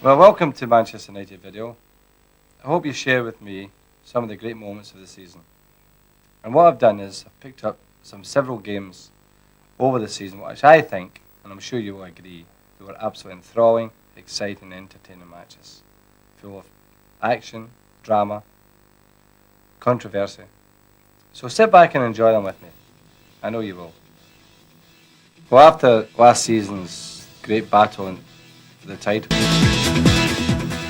Well, welcome to Manchester United video. I hope you share with me some of the great moments of the season. And what I've done is I've picked up several games over the season which I think, and I'm sure you will agree, they were absolutely enthralling, exciting, entertaining matches. Full of action, drama, controversy. So sit back and enjoy them with me. I know you will. Well, after last season's great battle for the title,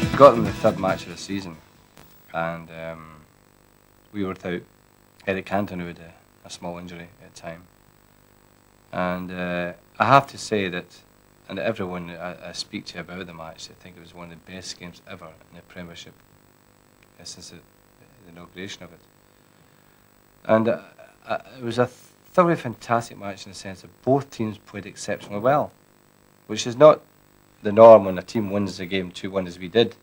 we got them the third match of the season, and we were without Eric Cantona, who had a small injury at the time. And I have to say that, and everyone I speak to about the match, they think it was one of the best games ever in the Premiership since the inauguration of it. And it was a thoroughly fantastic match in the sense that both teams played exceptionally well, which is not the norm when a team wins the game 2-1 as we did.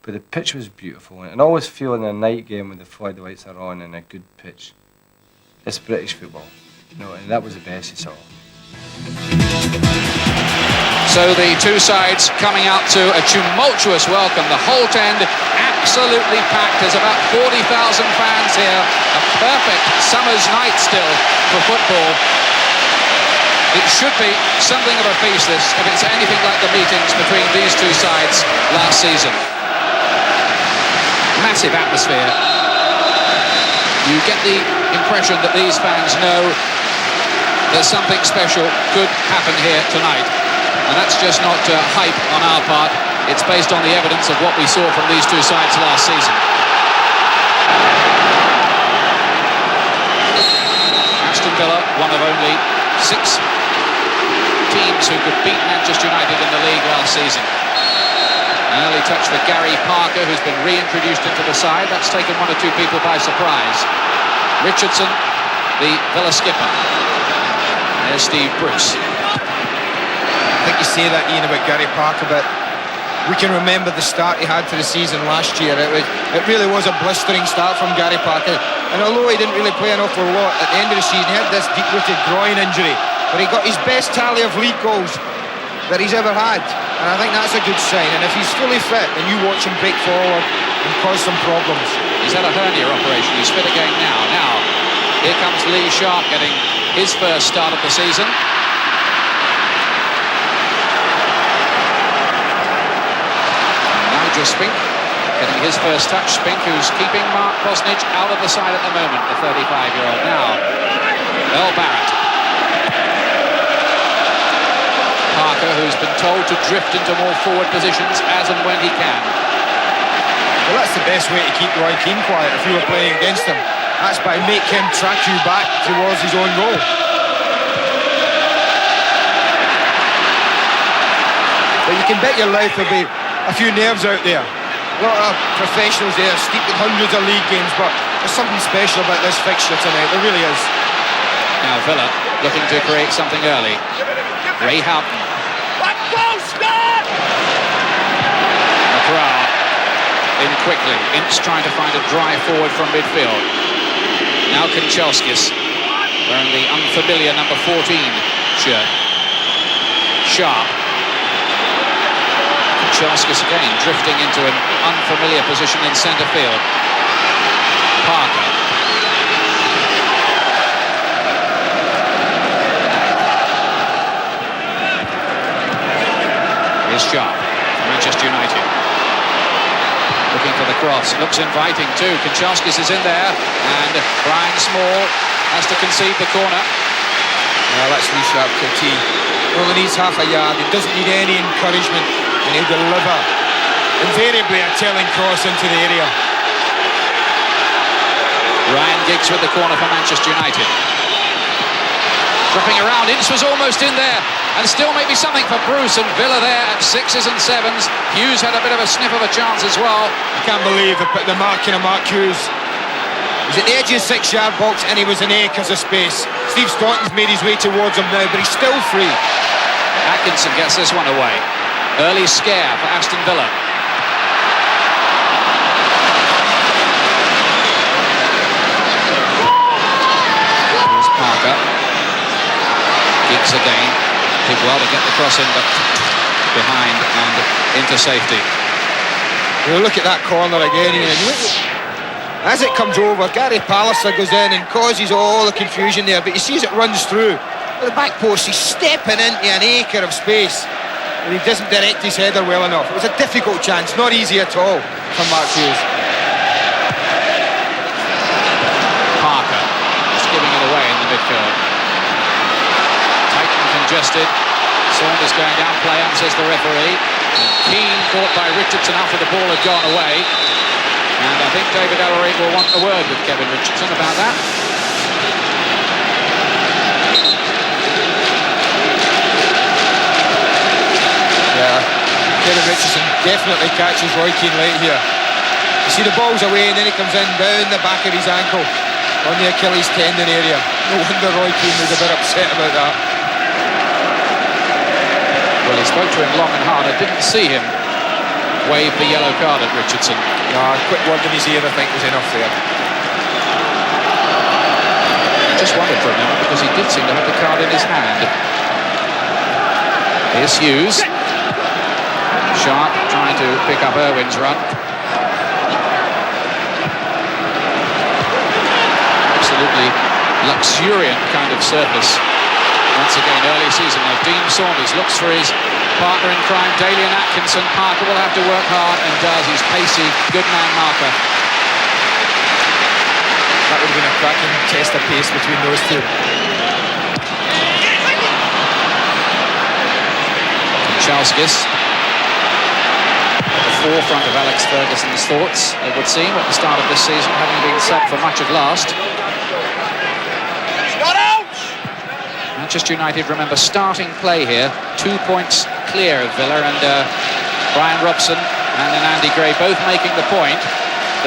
But the pitch was beautiful, and I always feel in a night game when the floodlights are on and a good pitch, it's British football, and that was the best you saw. So the two sides coming out to a tumultuous welcome. The Holt End absolutely packed. There's about 40,000 fans here. A perfect summer's night still for football. It should be something of a feast, this, if it's anything like the meetings between these two sides last season. Massive atmosphere. You get the impression that these fans know that something special could happen here tonight. And that's just not hype on our part. It's based on the evidence of what we saw from these two sides last season. Aston Villa, one of only 6 teams who could beat Manchester United in the league last season. An early touch for Gary Parker, who's been reintroduced into the side. That's taken one or two people by surprise. Richardson, the Villa skipper. There's Steve Bruce. I think you say that, Ian, about Gary Parker, but we can remember the start he had to the season last year. It really was a blistering start from Gary Parker. And although he didn't really play an awful lot at the end of the season, he had this deep-rooted groin injury. But he got his best tally of league goals that he's ever had. And I think that's a good sign. And if he's fully fit, then you watch him break forward and cause some problems. He's had a hernia operation. He's fit again now. Now, here comes Lee Sharp getting his first start of the season. Nigel Spink getting his first touch. Spink, who's keeping Mark Bosnich out of the side at the moment, the 35-year-old. Now, Earl Barrett. Parker, who's been told to drift into more forward positions as and when he can. Well, that's the best way to keep Roy Keane quiet if you were playing against him. That's by make him track you back towards his own goal. But you can bet your life there'll be a few nerves out there. A lot of professionals there, steeped in hundreds of league games, but there's something special about this fixture tonight. There really is. Now Villa looking to create something early. Ray Houghton. McGrath in quickly. Ince trying to find a drive forward from midfield. Now Kanchelskis wearing the unfamiliar number 14 shirt. Sharp. Kanchelskis again drifting into an unfamiliar position in centre field. Parker. Here's Sharp from Manchester United. Looking for the cross. Looks inviting too. Kanchelskis is in there. And Brian Small has to concede the corner. Well, that's Lee Sharp to a tee. He only needs half a yard. He doesn't need any encouragement. And he'll deliver. Invariably a telling cross into the area. Ryan Giggs with the corner for Manchester United. Dropping around, Ince was almost in there, and still maybe something for Bruce, and Villa there at 6s and 7s. Hughes had a bit of a sniff of a chance as well. I can't believe they put the marking of Mark Hughes. He's at the edge of the 6-yard box, and he was an acres of space. Steve Staunton's made his way towards him now, but he's still free. Atkinson gets this one away. Early scare for Aston Villa. Here's Parker. Giggs again. Did well to get the cross in, but behind, and into safety. Look at that corner again, Ian. As it comes over, Gary Pallister goes in and causes all the confusion there, but you see as it runs through the back post, he's stepping into an acre of space and he doesn't direct his header well enough. It was a difficult chance, not easy at all for Mark Hughes. Parker is giving it away in the midfield. Tight and congested. Saunders going down, play on, says the referee. And Keane caught by Richardson after the ball had gone away. And I think David Ellery will want a word with Kevin Richardson about that. Yeah, Kevin Richardson definitely catches Roy Keane late here. You see the ball's away and then he comes in down the back of his ankle on the Achilles tendon area. No wonder Roy Keane was a bit upset about that. Well, he spoke to him long and hard. I didn't see him wave the yellow card at Richardson. No, a quick word in his ear I think was enough there. I just wondered for a moment because he did seem to have the card in his hand. Here's Hughes. Sharp trying to pick up Irwin's run. Absolutely luxuriant kind of surface. Once again, early season. Now Dean Saunders looks for his partner in crime, Dalian Atkinson. Parker will have to work hard and does. He's pacey, good man marker. That would have been a cracking test of pace between those two. Chalskis at the forefront of Alex Ferguson's thoughts, it would seem, at the start of this season, having been subbed for much of last. Manchester United, remember, starting play here, 2 points clear of Villa, and Brian Robson and then Andy Gray both making the point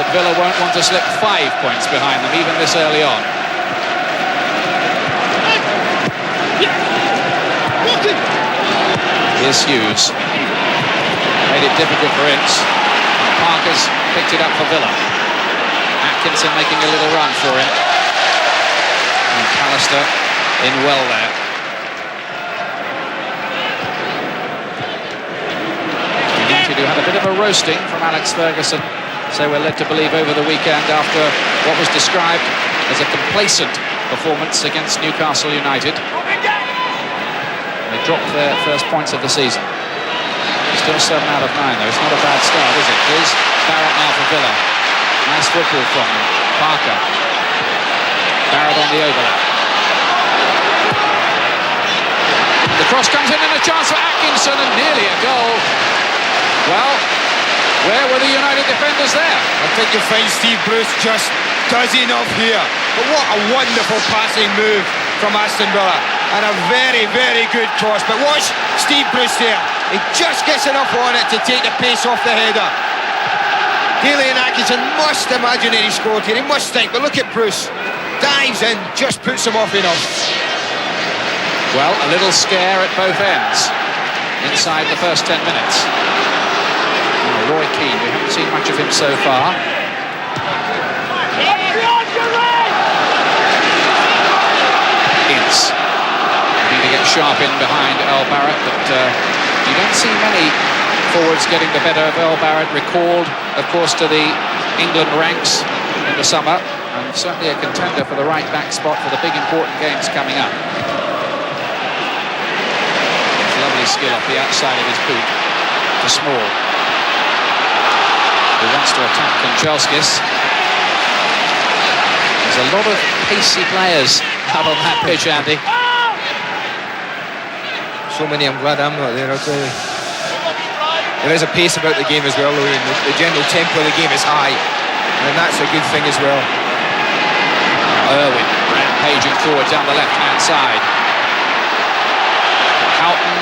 that Villa won't want to slip 5 points behind them, even this early on. Here's Hughes. Made it difficult for Ince. Parker's picked it up for Villa. Atkinson making a little run for him. And Pallister in well there. United who had a bit of a roasting from Alex Ferguson, so we're led to believe over the weekend after what was described as a complacent performance against Newcastle United. They dropped their first points of the season. Still 7 out of 9 though, it's not a bad start, is it? Here's Barrett now for Villa. Nice football from him. Parker. Barrett on the overlap. The cross comes in and a chance for Atkinson and nearly a goal. Well, where were the United defenders there? I think you'll find Steve Bruce just does enough here. But what a wonderful passing move from Aston Villa. And a very, very good cross. But watch Steve Bruce there. He just gets enough on it to take the pace off the header. Dalian Atkinson must imagine that he scored here. He must think. But look at Bruce. Dives in, just puts him off enough. Well, a little scare at both ends inside the first 10 minutes. Oh, Roy Keane, we haven't seen much of him so far. Ince looking to get sharp in behind Earl Barrett, but you don't see many forwards getting the better of Earl Barrett. Recalled, of course, to the England ranks in the summer, and certainly a contender for the right back spot for the big important games coming up. Lovely skill off the outside of his boot to Small, who wants to attack Kanchelskis. There's a lot of pacey players out on that pitch, Andy. So many, I'm glad I'm not there, I'll tell you. There is a pace about the game as well, Louis, and the general tempo of the game is high, and that's a good thing as well. Irwin rampaging forward down the left-hand side. Houghton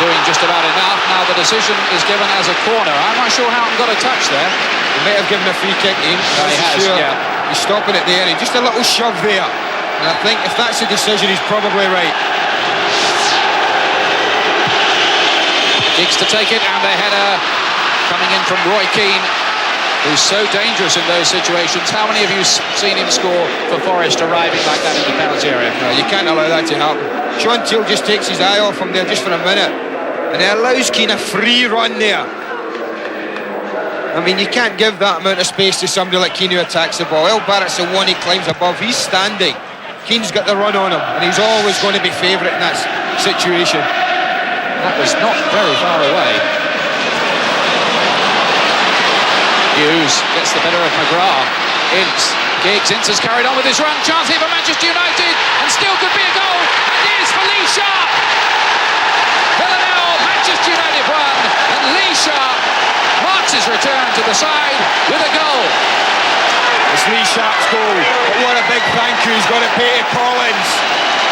doing just about enough. Now the decision is given as a corner. I'm not sure Houghton got a touch there. He may have given a free kick in. He has, sure. yeah. He's stopping it there, and just a little shove there. And I think if that's the decision, he's probably right. Diggs to take it, and the header coming in from Roy Keane, who's so dangerous in those situations. How many of you seen him score for Forest arriving like that in the penalty area? No, you can't allow that to happen. Sean Teal just takes his eye off him there just for a minute. and it allows Keane a free run there. I mean, you can't give that amount of space to somebody like Keane who attacks the ball. El Barrett's the one he climbs above. He's standing. Keane's got the run on him, and he's always going to be favourite in that situation. That was not very far away. Hughes gets the better of McGrath. Giggs has carried on with his run. Chance here for Manchester United, and still could be a goal. And it is for Lee Sharp. Villanelle, Manchester United won, and Lee Sharp marks his return to the side with a goal. It's Lee Sharp's goal, but what a big thank you he's got to pay to Collins.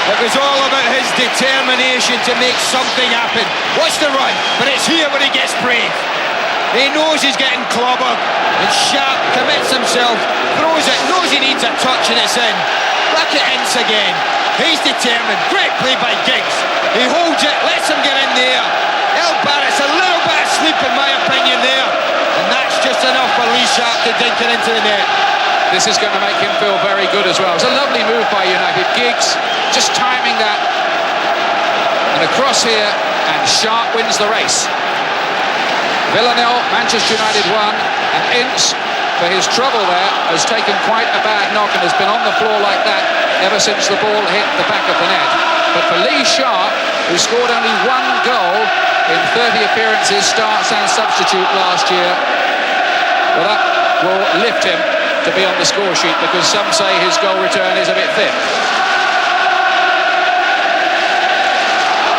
It was all about his determination to make something happen. Watch the run, but it's here where he gets brave. He knows he's getting clobbered, and Sharp commits himself, throws it, knows he needs a touch, and it's in. Back at Ince again. He's determined. Great play by Giggs. He holds it, lets him get in there. El Barrett's a little bit asleep in my opinion there, and that's just enough for Lee Sharp to dink it into the net. This is going to make him feel very good as well. It's a lovely move by United. Giggs just timing that, and across here, and Sharp wins the race. Villanelle, Manchester United won, and Ince, for his trouble there, has taken quite a bad knock and has been on the floor like that ever since the ball hit the back of the net. But for Lee Sharp, who scored only one goal in 30 appearances, starts and substitute last year, well, that will lift him to be on the score sheet, because some say his goal return is a bit thin.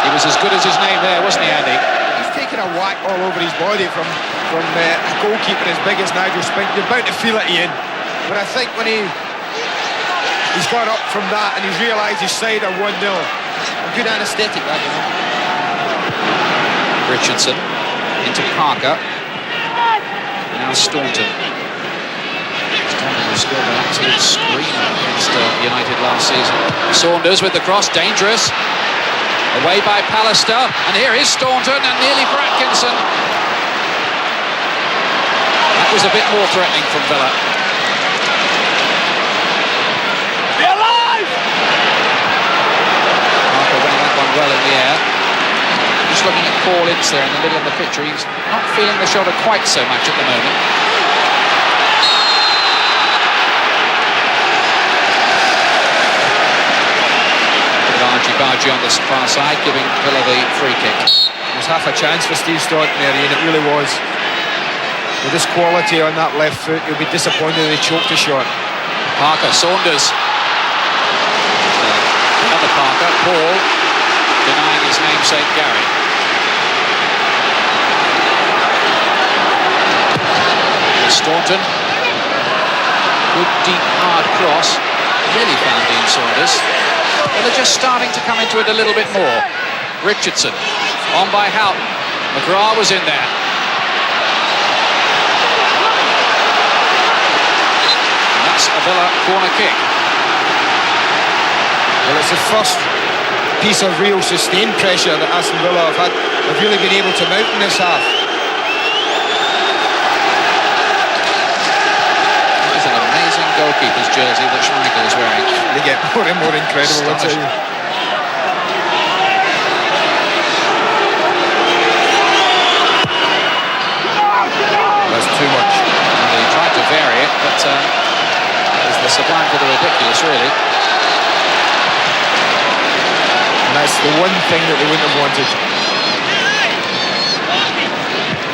He was as good as his name there, wasn't he, Andy? He's taken a whack all over his body from a goalkeeper as big as Nigel Spink. You're bound to feel it, Ian. But I think when he's got up from that and he's realised his side are 1-0, a good anaesthetic, that, you know. Richardson into Parker. Now Staunton. Staunton scored an absolute screamer against United last season. Saunders with the cross, dangerous. Away by Pallister, and here is Staunton, and nearly for Atkinson. That was a bit more threatening from Villa. Be alive! Parker winning that one well in the air. Just looking at Paul Ince there in the middle of the picture. He's not feeling the shoulder quite so much at the moment. Bargy on the far side, giving Villa the free kick. It was half a chance for Steve Staunton there, Ian, it really was. With this quality on that left foot, you'll be disappointed that he choked a shot. Parker, Saunders. Another Parker, Paul, denying his namesake Gary. Staunton. Good deep hard cross. Really found Dean Saunders. Well, they're just starting to come into it a little bit more. Richardson, on by Houghton. McGrath was in there. And that's a Villa corner kick. Well, it's the first piece of real sustained pressure that Aston Villa have really been able to mount in this half. That is an amazing goalkeeper's jersey that Schmeichel is wearing. They get more and more incredible, I'll tell you. That's too much. And he tried to vary it, but it was the sublime to the ridiculous, really. And that's the one thing that they wouldn't have wanted.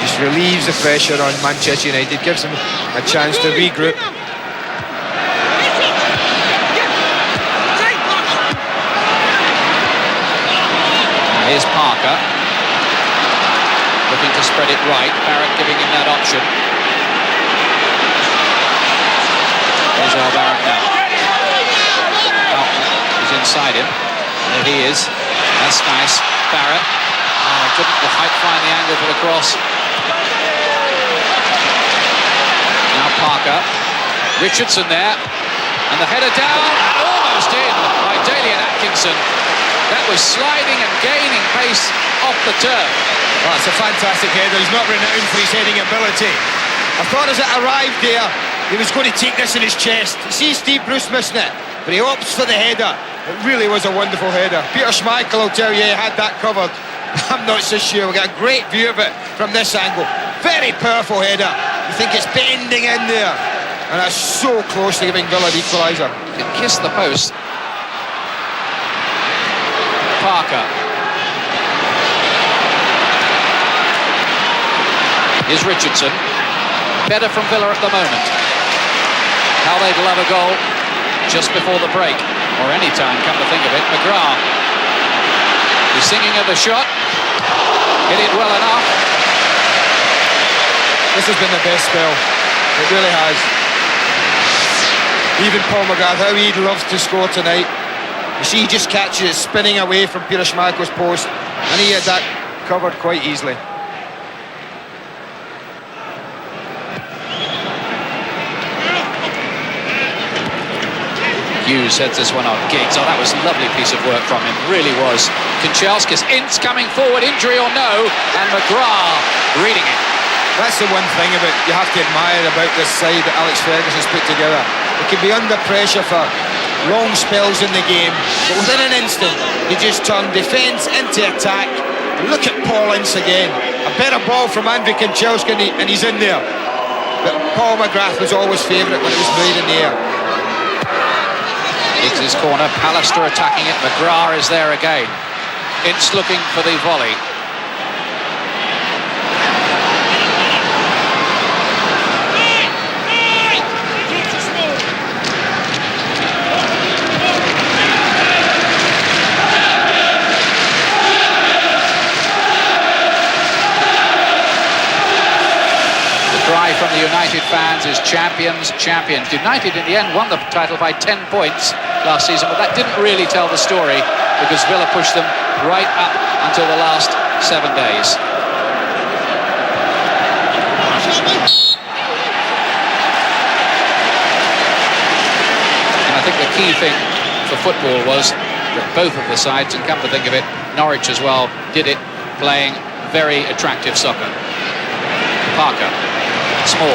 Just relieves the pressure on Manchester United, gives them a chance to regroup. Here's Parker, looking to spread it right. Barrett giving him that option. There's our Barrett now. Houghton is inside him. There he is. That's nice. Barrett. Couldn't quite find the angle for the cross. Now Parker. Richardson there. And the header down. Almost in by Daly and Atkinson. That was sliding and gaining pace off the turf. Well, it's a fantastic header. He's not renowned for his heading ability. I thought as it arrived there, he was going to take this in his chest. You see Steve Bruce missing it, but he opts for the header. It really was a wonderful header. Peter Schmeichel, I'll tell you, he had that covered. I'm not so sure. We got a great view of it from this angle. Very powerful header. You think it's bending in there, and that's so close to giving Villa the equaliser. It kissed the post. Parker. Here's Richardson. Better from Villa at the moment. How they'd love a goal just before the break, or any time, come to think of it. McGrath. He's singing of the shot. Hit it well enough. This has been the best spell. It really has. Even Paul McGrath, how he loves to score tonight. You see, he just catches it spinning away from Peter Schmeichel's post, and he had that covered quite easily. Hughes heads this one on. Giggs, oh, that was a lovely piece of work from him, really was. Kanchelskis, Ince coming forward, injury or no, and McGrath reading it. That's the one thing about you have to admire about this side that Alex Ferguson's put together. They can be under pressure for long spells in the game, but within an instant they just turn defence into attack. Look at Paul Ince again. A better ball from Andrew Kanchelski and he's in there. But Paul McGrath was always favourite when it was played in the air. Giggs' corner, Pallister attacking it, McGrath is there again. Ince looking for the volley. From the United fans is champions, champions. United in the end won the title by 10 points last season, but that didn't really tell the story because Villa pushed them right up until the last 7 days. And I think the key thing for football was that both of the sides, and come to think of it, Norwich as well, did it playing very attractive soccer. Parker. Small.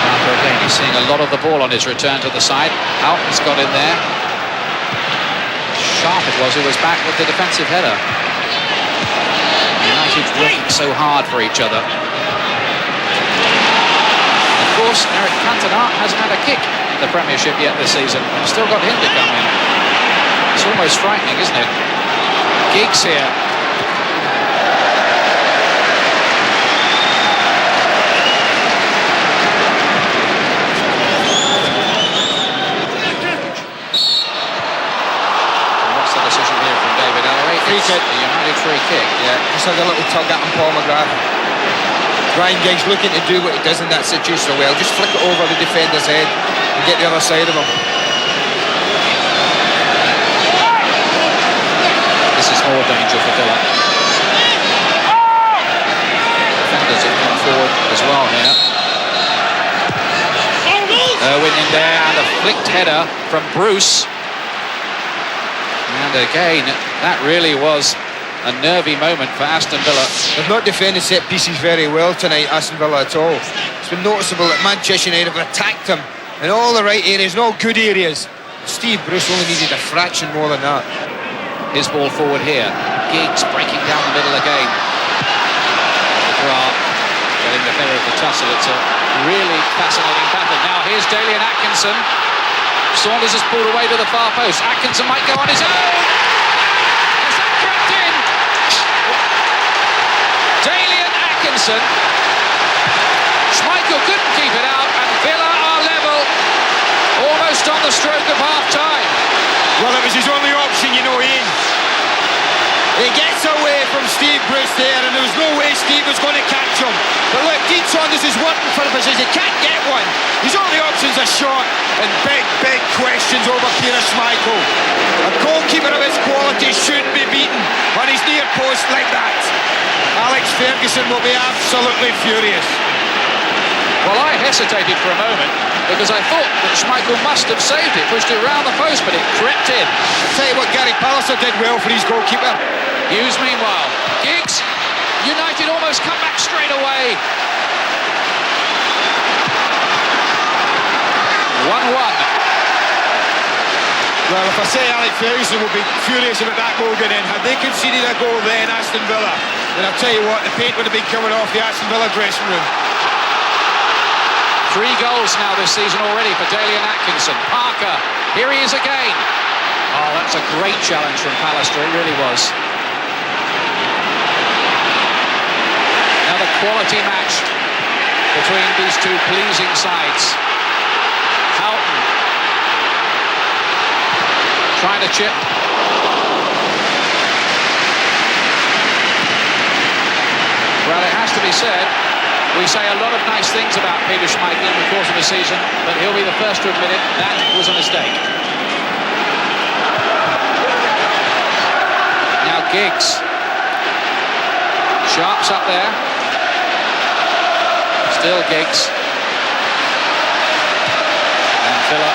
Parker again, he's seeing a lot of the ball on his return to the side. Houghton's got in there. Sharp it was, who was back with the defensive header. United working so hard for each other. Of course, Eric Cantona hasn't had a kick in the Premiership yet this season. We've still got him to come in. It's almost frightening, isn't it? Giggs here. What's the decision here from David Ellery? Free kick. The United free kick. Yeah, just had a little tug at him, Paul McGrath. Ryan Giggs looking to do what he does in that situation so well. Just flick it over the defender's head and get the other side of him. This is more danger for Villa. Defenders have come forward as well here. Irwin in there and a flicked header from Bruce. And again, that really was a nervy moment for Aston Villa. They've not defended set pieces very well tonight, Aston Villa, at all. It's been noticeable that Manchester United have attacked them in all the right areas, in all good areas. Steve Bruce only needed a fraction more than that. His ball forward here. Giggs breaking down the middle again. McGrath getting the better of the tussle. It's a really fascinating battle. Now here's Daly and Atkinson. Saunders has pulled away to the far post. Atkinson might go on his own. Has that crept in? Daly and Atkinson. Schmeichel couldn't keep it out, and Villa are level, almost on the stroke of half-time. Well, it was his only option, you know, Ian. He gets away from Steve Bruce there, and there was no way Steve was going to catch him. But look, Dean Saunders is working for the position. He can't get one. His only option's a shot, and big questions over Peter Schmeichel. A goalkeeper of his quality shouldn't be beaten on his near post like that. Alex Ferguson will be absolutely furious. Well, I hesitated for a moment because I thought that Schmeichel must have saved it, pushed it round the post, but it crept in. I'll tell you what, Gary Pallister did well for his goalkeeper. Hughes meanwhile. Giggs, United almost come back straight away. 1-1. Well, if I say Alec Ferguson will be furious about that goal going in. Had they conceded a goal then, Aston Villa, then I'll tell you what, the paint would have been coming off the Aston Villa dressing room. 3 goals now this season already for Daly and Atkinson. Parker, here he is again. Oh, that's a great challenge from Pallister, it really was. Another quality match between these two pleasing sides. Houghton trying to chip. Well, it has to be said, we say a lot of nice things about Peter Schmeichel in the course of the season, but he'll be the first to admit it, that was a mistake. Now Giggs. Sharp's up there. Still Giggs. And Villa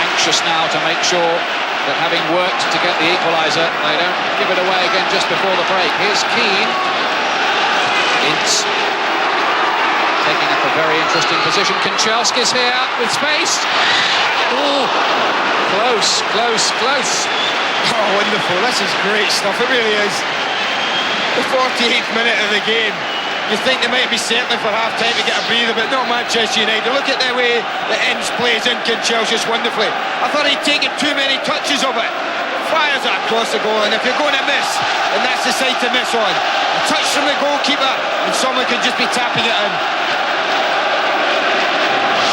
anxious now to make sure that having worked to get the equaliser, they don't give it away again just before the break. Here's Keane. Ince taking up a very interesting position. Kanchelski's here with space. Oh, close. Oh, wonderful. This is great stuff. It really is. The 48th minute of the game. You think they might be settling for half-time to get a breather, but not Manchester United. Look at the way the Ince plays in Kanchelskis wonderfully. I thought he'd taken too many touches of it. Fires it across the goal, and if you're going to miss, then that's the side to miss on. A touch from the goalkeeper, and someone can just be tapping it in.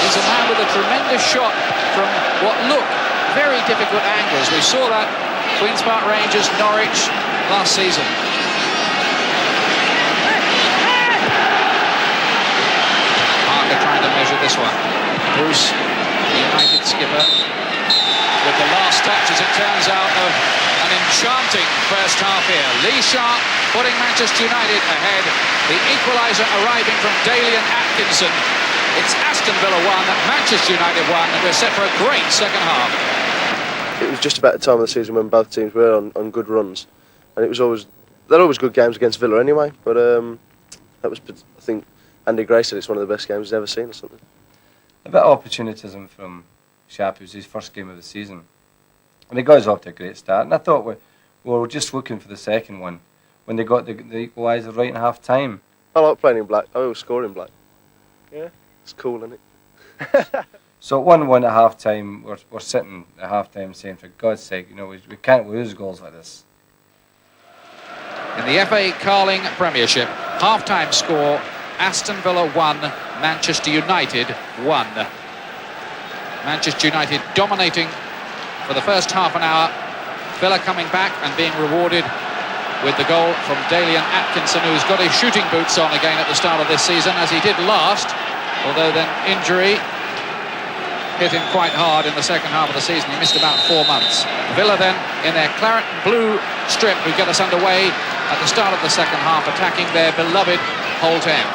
He's a man with a tremendous shot from what look very difficult angles. We saw that Queen's Park Rangers, Norwich last season. Parker trying to measure this one. Bruce, the United skipper, with the last touch, as it turns out, of an enchanting first half here. Lee Sharp putting Manchester United ahead. The equaliser arriving from Daly and Atkinson. It's Aston Villa 1, Manchester United 1, and we're set for a great second half. It was just about the time of the season when both teams were on good runs, and they're always good games against Villa anyway. But that was, I think, Andy Gray said it's one of the best games he's ever seen or something. A bit of opportunism from Sharp. It was his first game of the season, and he got us off to a great start. And I thought we were just looking for the second one when they got the equaliser right in half time. I like playing in black. I always score in black. Yeah, it's cool, isn't it? So 1-1 at half time. We're sitting at half time saying, for God's sake, we can't lose goals like this. In the FA Carling Premiership, half-time score, Aston Villa 1, Manchester United 1. Manchester United dominating for the first half an hour. Villa coming back and being rewarded with the goal from Daly and Atkinson, who's got his shooting boots on again at the start of this season, as he did last, although then injury hit him quite hard in the second half of the season. He missed about 4 months. Villa then, in their claret and blue strip, who get us underway at the start of the second half, attacking their beloved Holt End.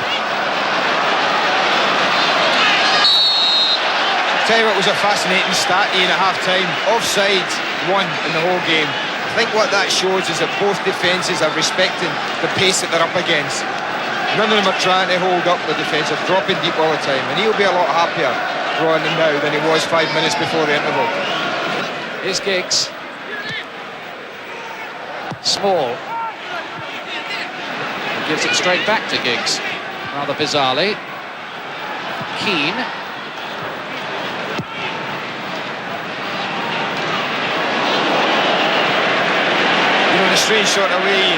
I'll tell you what was a fascinating start in at half-time. Offside won in the whole game. I think what that shows is that both defences are respecting the pace that they're up against. None of them are trying to hold up the defence, they're dropping deep all the time, and he'll be a lot happier drawing them now than he was 5 minutes before the interval. Here's Giggs. Small. He gives it straight back to Giggs, rather bizarrely. Keane. In a strange sort of way,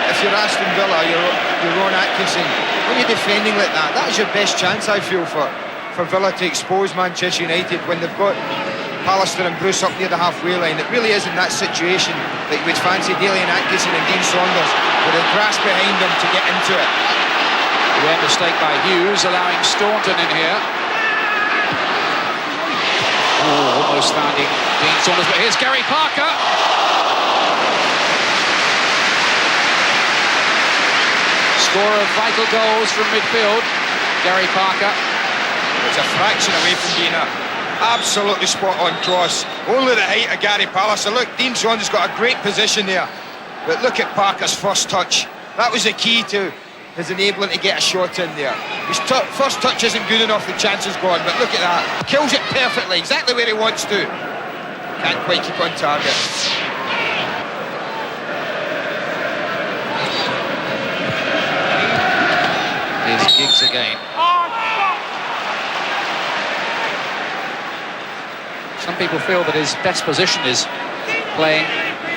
if you're Aston Villa, you're Ron Atkinson, when you're defending like that, that is your best chance, I feel, for Villa to expose Manchester United when they've got Pallister and Bruce up near the halfway line. It really is in that situation that you would fancy Daly and Atkinson and Dean Saunders with a grass behind them to get into it. Rare mistake by Hughes, allowing Staunton in here. Oh, almost finding Dean Saunders, but here's Gary Parker. Scorer of vital goals from midfield, Gary Parker. It's a fraction away from being an absolutely spot-on cross. Only the height of Gary Pallister. Look, Dean Saunders got a great position there, but look at Parker's first touch. That was the key to his enabling to get a shot in there. His first touch isn't good enough, the chance is gone, but look at that. Kills it perfectly, exactly where he wants to. Can't quite keep on target. Here's Giggs again. Some people feel that his best position is playing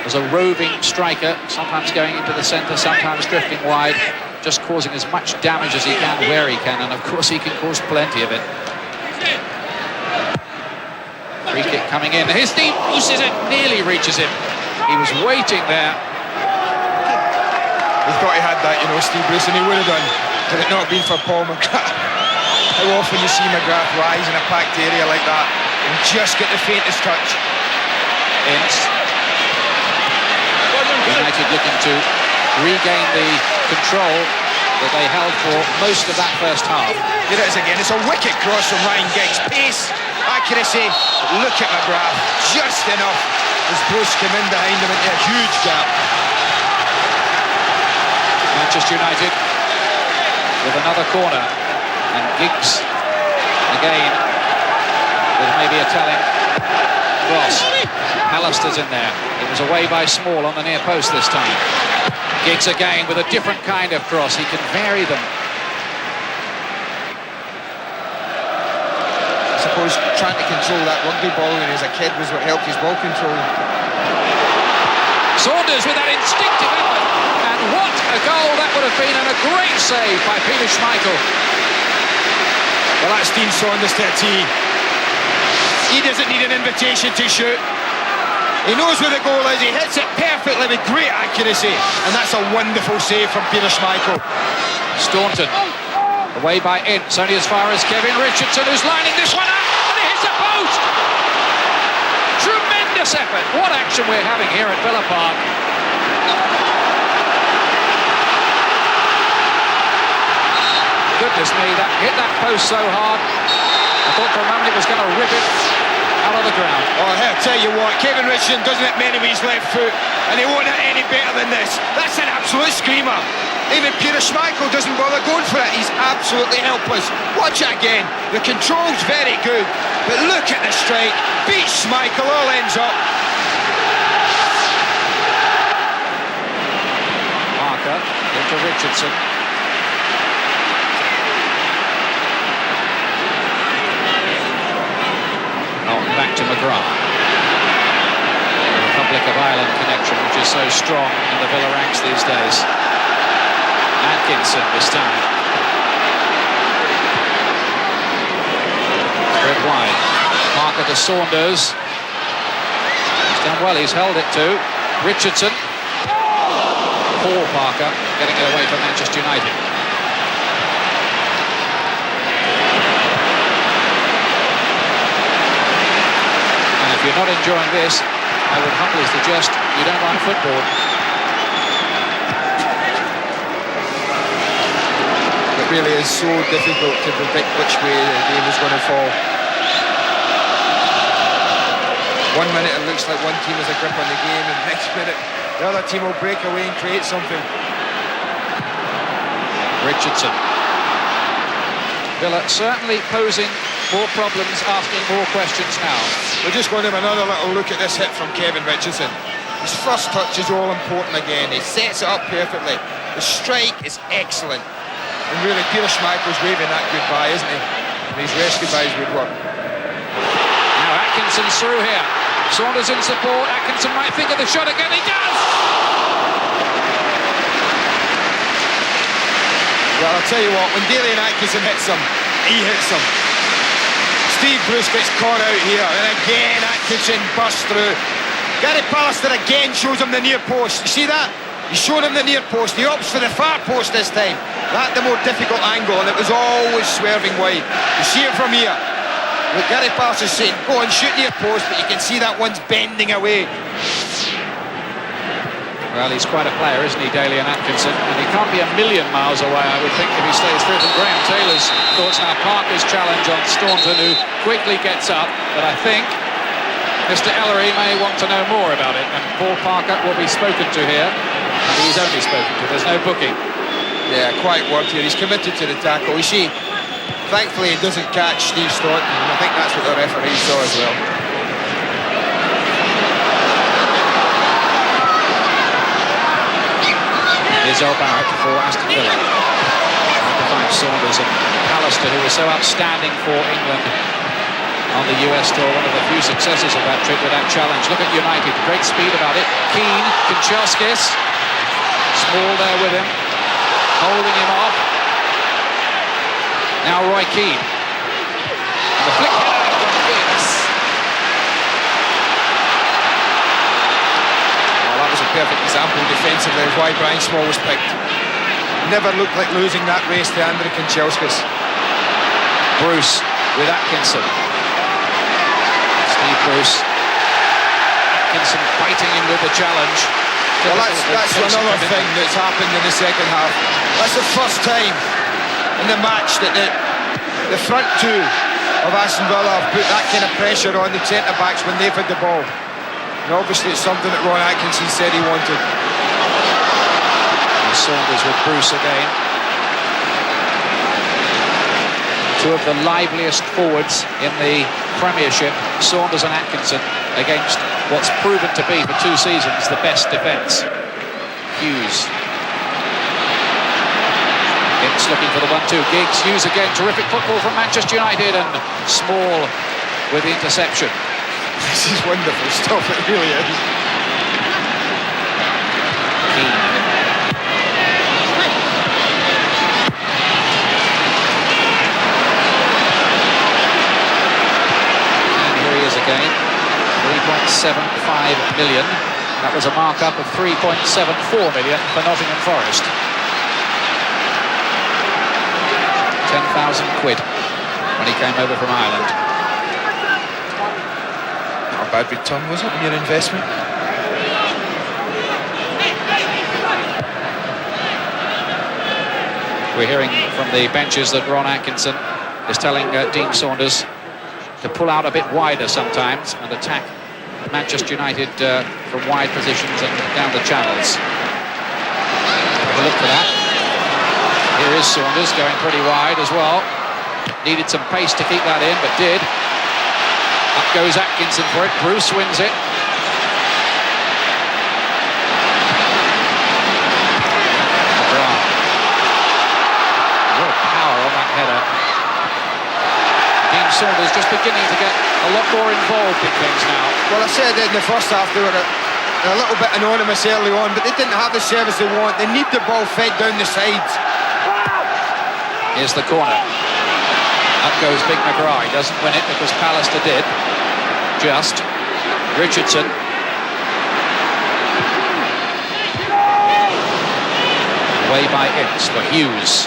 as a roving striker, sometimes going into the centre, sometimes drifting wide, just causing as much damage as he can where he can, and of course he can cause plenty of it. Free kick coming in. Here's Steve Bruce, it nearly reaches him. He was waiting there. He thought he had that, you know, Steve Bruce, and he would have done, had it not been for Paul McGrath. How often you see McGrath rise in a packed area like that and just get the faintest touch. Ince. United looking to regain the control that they held for most of that first half. Here it is again. It's a wicked cross from Ryan Giggs. Pace, accuracy. Look at McGrath. Just enough as Bruce came in behind him into a huge gap. Manchester United with another corner, and Giggs again with maybe a telling cross. Alistair's in there. It was away by Small on the near post this time. Giggs again with a different kind of cross. He can vary them. I suppose trying to control that rugby ball when he was a kid was what helped his ball control. Saunders with that instinctive effort. And what a goal that would have been, and a great save by Peter Schmeichel. Well, that's Dean Saunders to a tee. He doesn't need an invitation to shoot. He knows where the goal is. He hits it perfectly with great accuracy. And that's a wonderful save from Peter Schmeichel. Staunton away by Ince, only as far as Kevin Richardson, who's lining this one up, and he hits a post. Tremendous effort. What action we're having here at Villa Park. Goodness me, that hit that post so hard. I thought for a moment it was going to rip it out of the ground. Oh, I'll tell you what, Kevin Richardson doesn't hit many with his left foot, and he won't hit any better than this. That's an absolute screamer. Even Peter Schmeichel doesn't bother going for it. He's absolutely helpless. Watch it again. The control's very good, but look at the strike. Beats Schmeichel, all ends up. Parker into Richardson. Back to McGrath. The Republic of Ireland connection, which is so strong in the Villa ranks these days. Atkinson this time. Spread wide. Parker to Saunders. He's done well, he's held it to Richardson. Paul Parker getting it away from Manchester United. If you're not enjoying this, I would humbly suggest you don't like football. It really is so difficult to predict which way the game is going to fall. 1 minute it looks like one team has a grip on the game, and next minute the other team will break away and create something. Richardson. Villa certainly posing more problems, asking more questions now. We're just going to have another little look at this hit from Kevin Richardson. His first touch is all important again. He sets it up perfectly. The strike is excellent. And really, Peter Schmeichel's waving that goodbye, isn't he? And he's rescued by his good work. Now Atkinson's through here. Saunders in support. Atkinson might think of the shot again. He does! Well, I'll tell you what, when Dalian Atkinson hits him, he hits him. Steve Bruce gets caught out here, and again Atkinson bursts through. Gary Pallister again shows him the near post. You see that? He's shown him the near post. He opts for the far post this time. That's the more difficult angle, and it was always swerving wide. You see it from here. Look, Gary Pallister's saying, go and shoot near post, but you can see that one's bending away. Well, he's quite a player, isn't he, Dalian Atkinson? And he can't be a million miles away, I would think, if he stays through from Graham Taylor's thoughts now. Parker's challenge on Staunton, who quickly gets up, but I think Mr. Ellery may want to know more about it, and Paul Parker will be spoken to here, and he's only spoken to, there's no booking. Yeah, quiet word here, he's committed to the tackle. You see, thankfully he doesn't catch Steve Staunton, and I think that's what the referee saw as well. Here's Barrett for Aston Villa. Trying to find Saunders and Pallister, who was so outstanding for England on the US tour. One of the few successes of that trip with that challenge. Look at United, great speed about it. Keane, Kanchelskis. Small there with him, holding him off. Now Roy Keane. And the flick header from Giggs. Well, that was a perfect example defensively of why Brian Small was picked. Never looked like losing that race to Andrew Kanchelskis. Bruce with Atkinson. Steve Bruce. Atkinson fighting him with the challenge. Well, that's another thing that's happened in the second half. That's the first time in the match that the front two of Aston Villa have put that kind of pressure on the centre-backs when they've had the ball. And obviously it's something that Ron Atkinson said he wanted. And Saunders with Bruce again. Two of the liveliest forwards in the Premiership, Saunders and Atkinson, against what's proven to be, for 2 seasons, the best defence. Hughes. Giggs looking for the 1-2. Giggs, Hughes again. Terrific football from Manchester United, and Small with the interception. This is wonderful stuff, it really is. Keane. And here he is again. 3.75 million. That was a markup of 3.74 million for Nottingham Forest. 10,000 quid when he came over from Ireland. Not a bad return, was it, on your investment? We're hearing from the benches that Ron Atkinson is telling Dean Saunders to pull out a bit wider sometimes and attack Manchester United from wide positions and down the channels. Have a look for that. Here is Saunders going pretty wide as well. Needed some pace to keep that in, but did. Up goes Atkinson for it. Bruce wins it. Real power on that header. Dean Saunders just beginning to get a lot more involved in things now. Well, I said in the first half they were a little bit anonymous early on, but they didn't have the service they want. They need the ball fed down the sides. Here's the corner. Up goes Big McGrath. Doesn't win it because Pallister did. Just. Richardson. Away by Ince for Hughes.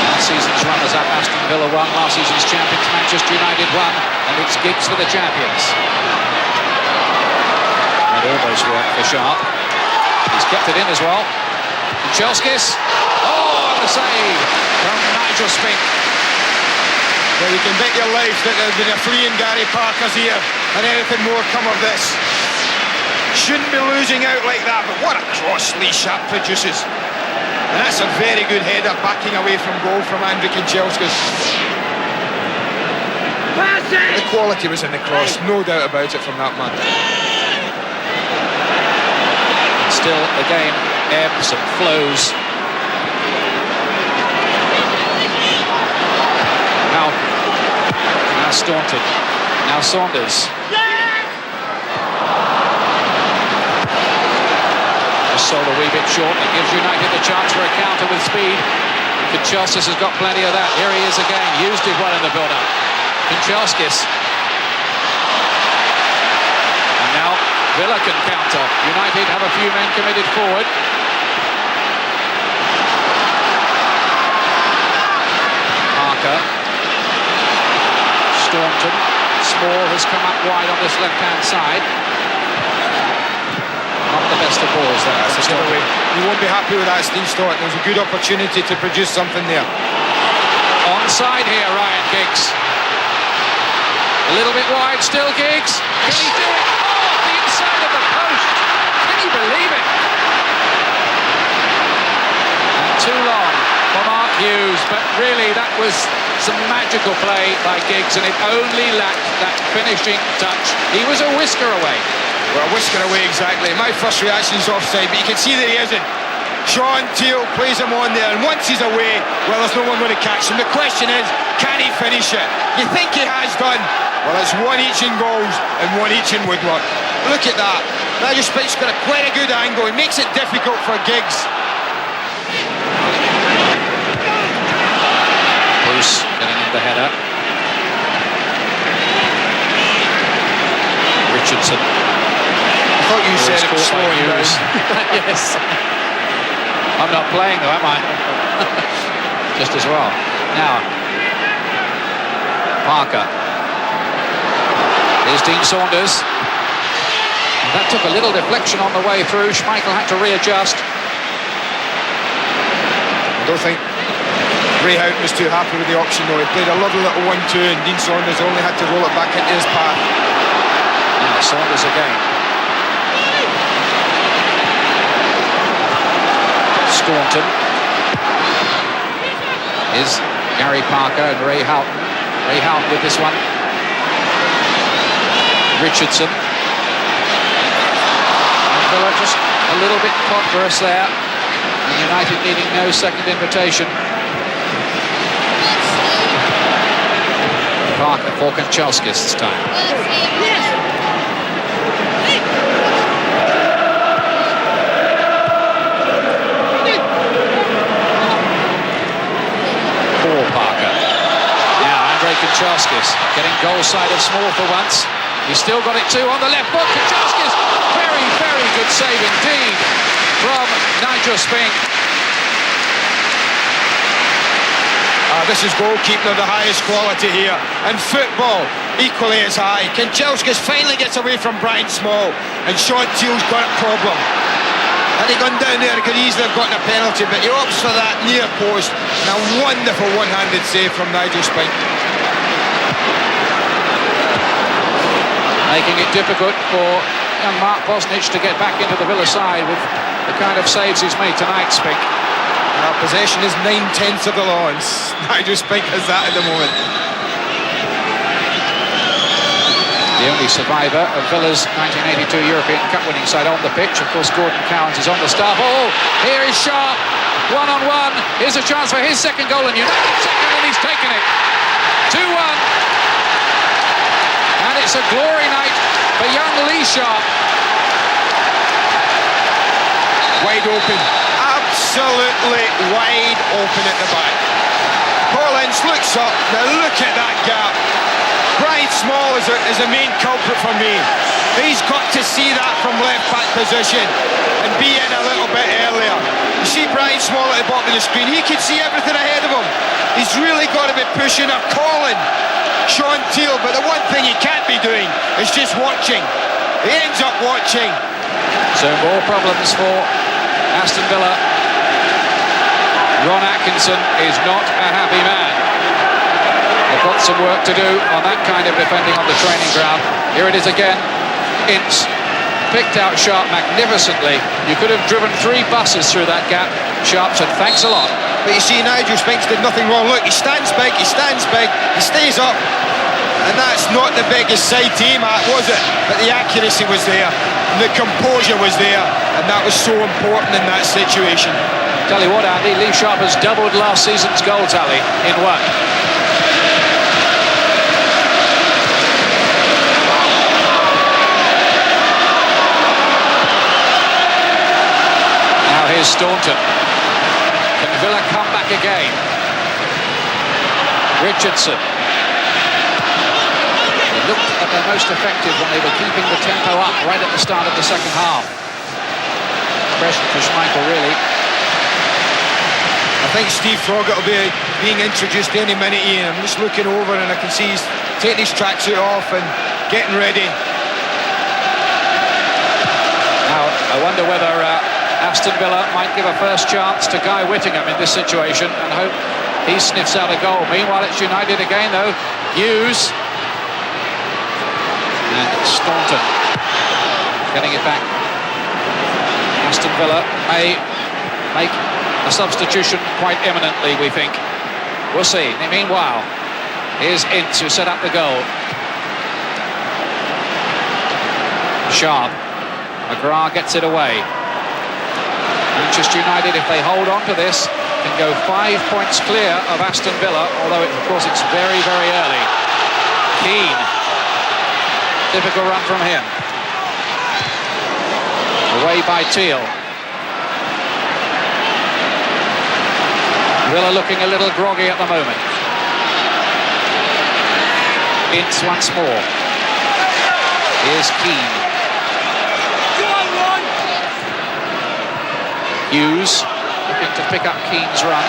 Last season's runners-up Aston Villa won. Last season's champions Manchester United won. And it's Giggs for the champions. That almost worked for Sharp. He's kept it in as well. Kanchelskis. Oh, and the save from Nigel Spink. Well, you can bet your life that there's been a flea in Gary Parker's ear and anything more come of this. Shouldn't be losing out like that, but what a cross Lee Sharp produces. And that's a very good header backing away from goal from Andrew Kanchelskis. The quality was in the cross, no doubt about it from that man. Still, the game ebbs and flows. Now Staunton. Now Saunders. Just sold a wee bit short. It gives United the chance for a counter with speed. Kanchelskis has got plenty of that. Here he is again. Hughes did well in the build-up. Kanchelskis. And now Villa can counter. United have a few men committed forward. Parker. Staunton. Small has come up wide on this left-hand side. Not the best of balls there. You won't be happy with that, Steve Staunton. There's a good opportunity to produce something there. Onside here, Ryan Giggs. A little bit wide still, Giggs. Can he do it? Oh, the inside of the post. Can you believe it? And too long for Mark Hughes, but really that was some magical play by Giggs, and it only lacked that finishing touch. He was a whisker away. Well, whisker away exactly. My first reaction is offside, but you can see that he isn't. Sean Teal plays him on there, and once he's away, well, there's no one going to catch him. The question is, can he finish it? You think he has done? Well, it's one each in goals and one each in woodwork. Look at that. Nigel Spink's got quite a good angle. He makes it difficult for Giggs. Bruce getting in the header. Richardson. I thought you said it was slowing down. Yes. I'm not playing though, am I? Just as well. Now, Parker. Here's Dean Saunders. And that took a little deflection on the way through. Schmeichel had to readjust. I don't think Ray Houghton was too happy with the option though. He played a lovely little 1-2 and Dean Saunders only had to roll it back into his path. Now Saunders again. Staunton is Gary Parker and Ray Houghton. Ray Houghton with this one. Richardson. And Villa just a little bit ponderous there. And United needing no second invitation. Parker for Kanchelskis this time. Parker. Now Andrei Kanchelskis getting goal side of small for once. He's still got it too on the left foot. Kanchelskis, very, very good save indeed from Nigel Spink. This is goalkeeping of the highest quality here, and football equally as high. Kanchelskis finally gets away from Brian Small, and Sean Teal's got a problem. Had he gone down there, he could easily have gotten a penalty, but he opts for that near post, and a wonderful one-handed save from Nigel Spink. Making it difficult for young Mark Bosnich to get back into the Villa side with the kind of saves he's made tonight, Spink. Our possession is 9/10 of the law, and Nigel Spink has that at the moment. The only survivor of Villa's 1982 European Cup winning side on the pitch. Of course, Gordon Cowans is on the staff. Oh, here is Sharp, one-on-one. Here's a chance for his second goal, and United second, and he's taken it. 2-1. And it's a glory night for young Lee Sharp. Wide open. Absolutely wide open at the back. Collins looks up. Now look at that gap. Brian Small is a main culprit for me. He's got to see that from left back position and be in a little bit earlier. You see Brian Small at the bottom of the screen. He can see everything ahead of him. He's really got to be pushing or calling Sean Teal, but the one thing he can't be doing is just watching. He ends up watching. So more problems for Aston Villa. Ron Atkinson is not a happy man. They've got some work to do on that kind of defending on the training ground. Here it is again. Ince picked out Sharp magnificently. You could have driven 3 buses through that gap. Sharp said, thanks a lot. But you see, Nigel Spinks did nothing wrong. Look, he stands big, he stays up. And that's not the biggest side to aim at, was it? But the accuracy was there, and the composure was there, and that was so important in that situation. Tell you what, Andy, Lee Sharp has doubled last season's goal tally in one. Now here's Staunton. Can Villa come back again? Richardson. They looked at their most effective when they were keeping the tempo up right at the start of the second half. Question for Schmeichel, really. I think Steve Froggatt will be being introduced any minute, Ian. I'm just looking over and I can see he's taking his tracksuit off and getting ready. Now, I wonder whether Aston Villa might give a first chance to Guy Whittingham in this situation and hope he sniffs out a goal. Meanwhile, it's United again, though. Hughes. And Staunton getting it back. Aston Villa may make a substitution quite imminently, we think. We'll see. Meanwhile, here's Ince, who set up the goal. Sharp. McGrath gets it away. Manchester United, if they hold on to this, can go 5 points clear of Aston Villa, although of course it's very, very early. Keane. Typical run from him. Away by Teal. Villa looking a little groggy at the moment. Ince once more. Here's Keane. Hughes looking to pick up Keane's run.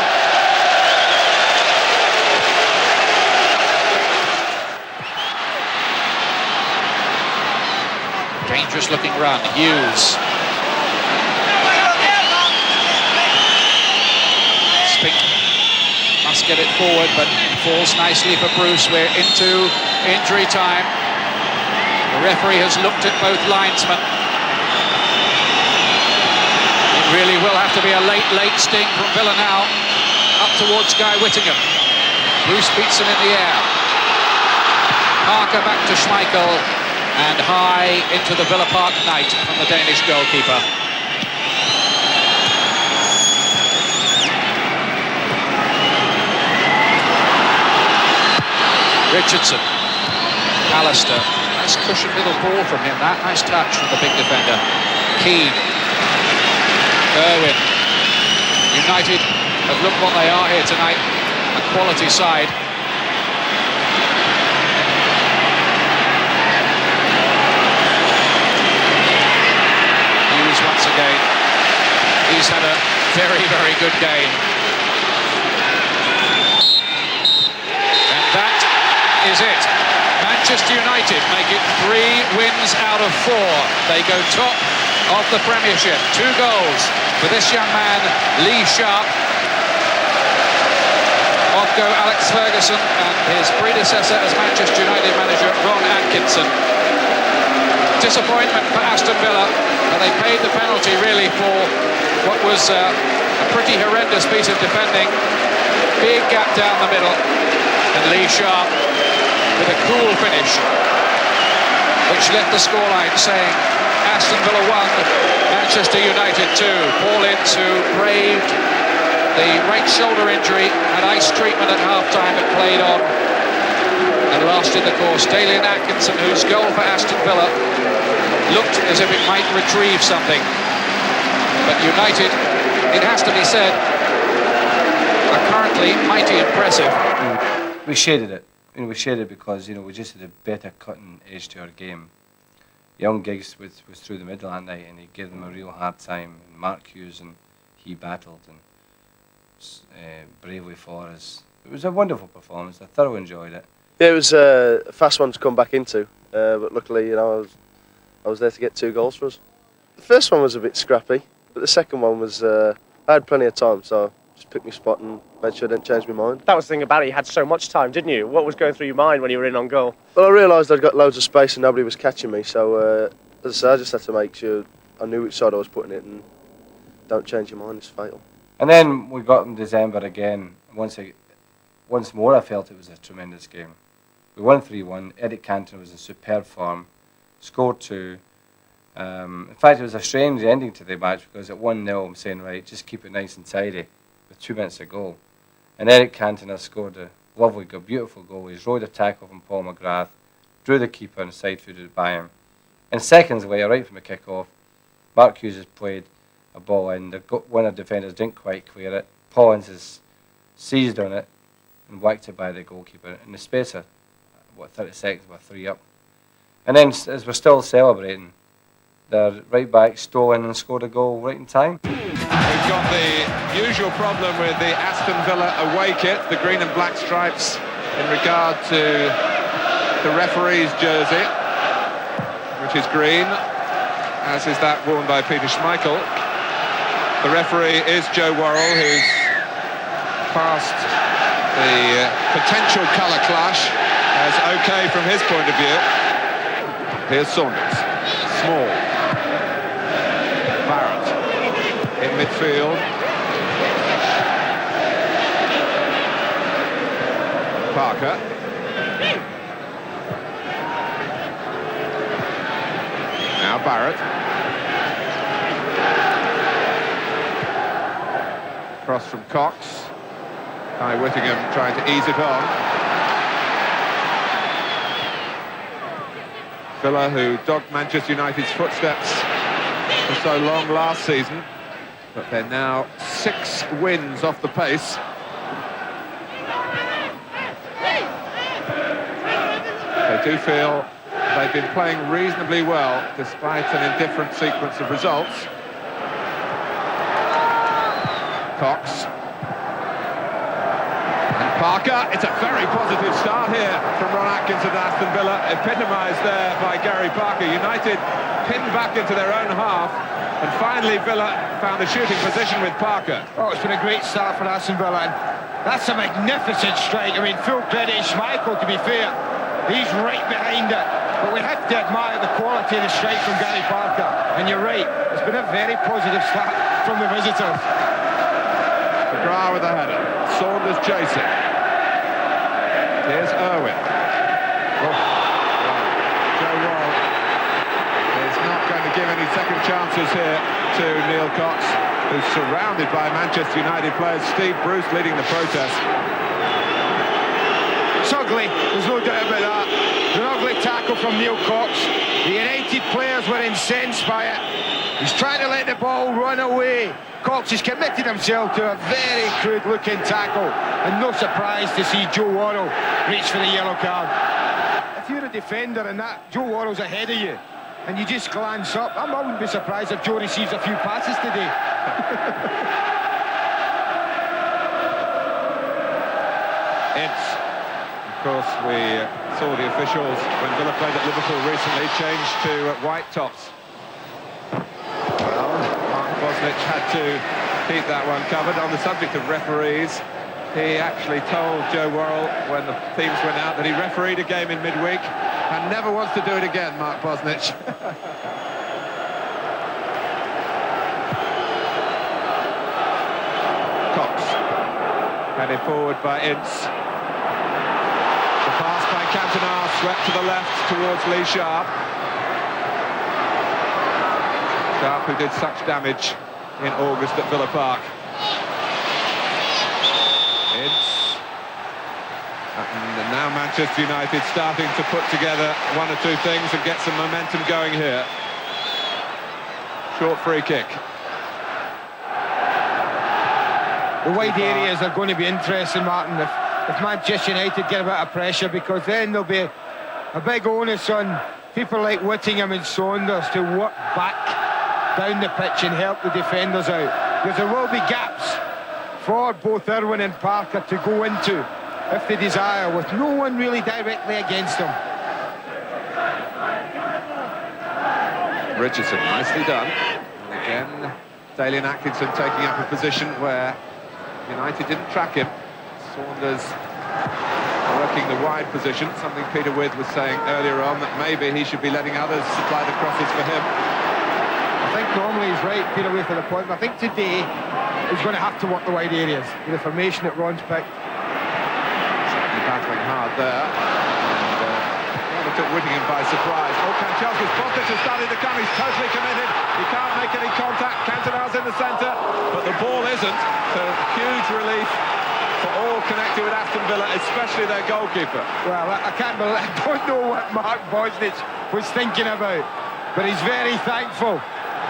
Dangerous looking run. Hughes. Spink must get it forward, but falls nicely for Bruce. We're into injury time. The referee has looked at both linesmen. It really will have to be a late sting from Villa now. Up towards Guy Whittingham. Bruce beats him in the air. Parker back to Schmeichel. And high into the Villa Park night from the Danish goalkeeper. Richardson. Alistair. Nice cushioned little ball from him, that. Nice touch from the big defender. Keane. Irwin. United have looked what they are here tonight. A quality side. Hughes once again. He's had a very, very good game. And that is it. Manchester United make it 3 wins out of 4. They go top of the Premiership. 2 goals for this young man, Lee Sharp. Off go Alex Ferguson and his predecessor as Manchester United manager, Ron Atkinson. Disappointment for Aston Villa, but they paid the penalty really for what was a pretty horrendous piece of defending. Big gap down the middle, and Lee Sharp with a cool finish, which left the scoreline saying Aston Villa 1, Manchester United 2. Paul Ince, who braved the right shoulder injury, had ice treatment at half-time, but played on and lasted the course. Dalian Atkinson, whose goal for Aston Villa looked as if it might retrieve something. But United, it has to be said, are currently mighty impressive. We shaded it. We shaded it because we just had a better cutting edge to our game. Young Giggs was through the middle that night, and he gave them a real hard time. And Mark Hughes, and he battled and bravely for us. It was a wonderful performance. I thoroughly enjoyed it. Yeah, it was a fast one to come back into, but luckily, I was there to get 2 goals for us. The first one was a bit scrappy, but the second one was I had plenty of time, so just picked my spot and made sure I didn't change my mind. That was the thing about it, you had so much time, didn't you? What was going through your mind when you were in on goal? Well, I realised I'd got loads of space and nobody was catching me, so as I say, I just had to make sure I knew which side I was putting it, and don't change your mind, it's fatal. And then we got in December again. Once more I felt it was a tremendous game. We won 3-1. Eric Cantona was in superb form, scored 2. In fact, it was a strange ending to the match because at 1-0 I'm saying, right, just keep it nice and tidy with 2 minutes to go. And Eric Cantona scored a lovely, beautiful goal. He's rode a tackle from Paul McGrath, drew the keeper and side-footed it by him. In seconds away, right from the kick-off, Mark Hughes has played a ball in. One of the defenders didn't quite clear it. Paul Ince has seized on it and whacked it by the goalkeeper. In the space of 30 seconds, we're 3 up. And then, as we're still celebrating, the right back stole in and scored a goal right in time. We've got the usual problem with the Aston Villa away kit, the green and black stripes, in regard to the referee's jersey, which is green, as is that worn by Peter Schmeichel. The referee is Joe Worrell, who's passed the potential colour clash as okay from his point of view. Here's Saunders. Small. Barrett in midfield. Parker. Now Barrett. Cross from Cox. Kai Whittingham trying to ease it on. Villa, who dogged Manchester United's footsteps for so long last season, but they're now 6 wins off the pace. They do feel they've been playing reasonably well despite an indifferent sequence of results. Cox. And Parker. It's a very positive start here from Ron Atkins at Aston Villa, epitomised there by Gary Parker. United pinned back into their own half, and finally Villa found the shooting position with Parker. Oh, it's been a great start for Aston Villa. And that's a magnificent strike. I mean, full credit to Schmeichel, to be fair. He's right behind it. But we have to admire the quality of the strike from Gary Parker. And you're right, it's been a very positive start from the visitors. McGrath with the header. Saunders chasing. Here's Irwin. Oh. Joe Worrell is not going to give any second chances here to Neil Cox, who's surrounded by Manchester United players. Steve Bruce leading the protest. It's ugly, there's no doubt about that. It's an ugly tackle from Neil Cox. The United players were incensed by it. He's trying to let the ball run away. Cox has committed himself to a very crude-looking tackle, and no surprise to see Joe Worrell reach for the yellow card. If you're a defender and that Joe Worrell's ahead of you, and you just glance up, I wouldn't be surprised if Joe receives a few passes today. Of course, we saw the officials when Villa played at Liverpool recently change to white tops. Well, Mark Bosnich had to keep that one covered. On the subject of referees, he actually told Joe Worrell when the teams went out that he refereed a game in midweek and never wants to do it again, Mark Bosnich. Cox, headed forward by Ince. Pass by Cantona, swept to the left towards Lee Sharp. Sharp, who did such damage in August at Villa Park. And now Manchester United starting to put together one or two things and get some momentum going here. Short free kick. The wide areas are going to be interesting, Martin, if Manchester United get a bit of pressure, because then there'll be a big onus on people like Whittingham and Saunders to work back down the pitch and help the defenders out. Because there will be gaps for both Irwin and Parker to go into if they desire, with no one really directly against them. Richardson, nicely done. And again, Dalian Atkinson taking up a position where United didn't track him. Saunders working the wide position, something Peter With was saying earlier on, that maybe he should be letting others supply the crosses for him. I think normally he's right, Peter With, at the point. I think today he's going to have to work the wide areas with the formation that Ron's picked. Certainly battling hard there. And took Whittingham by surprise. Oh, Kanchelskis, Bosnich has started to come, he's totally committed. He can't make any contact. Cantona's in the centre, but the ball isn't. So huge relief for all connected with Aston Villa, especially their goalkeeper. Well, I don't know what Mark Bosnich was thinking about, but he's very thankful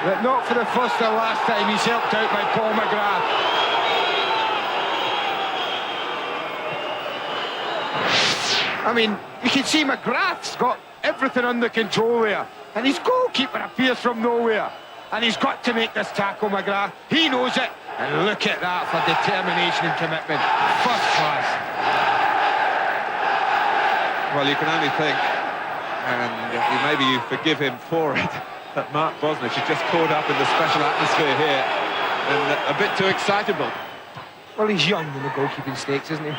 that not for the first or last time he's helped out by Paul McGrath. I mean, you can see McGrath's got everything under control there, and his goalkeeper appears from nowhere, and he's got to make this tackle, McGrath. He knows it. And look at that for determination and commitment. First class. Well, you can only think, and maybe you forgive him for it, that Mark Bosnich is just caught up in the special atmosphere here and a bit too excitable. Well, he's young in the goalkeeping stakes, isn't he?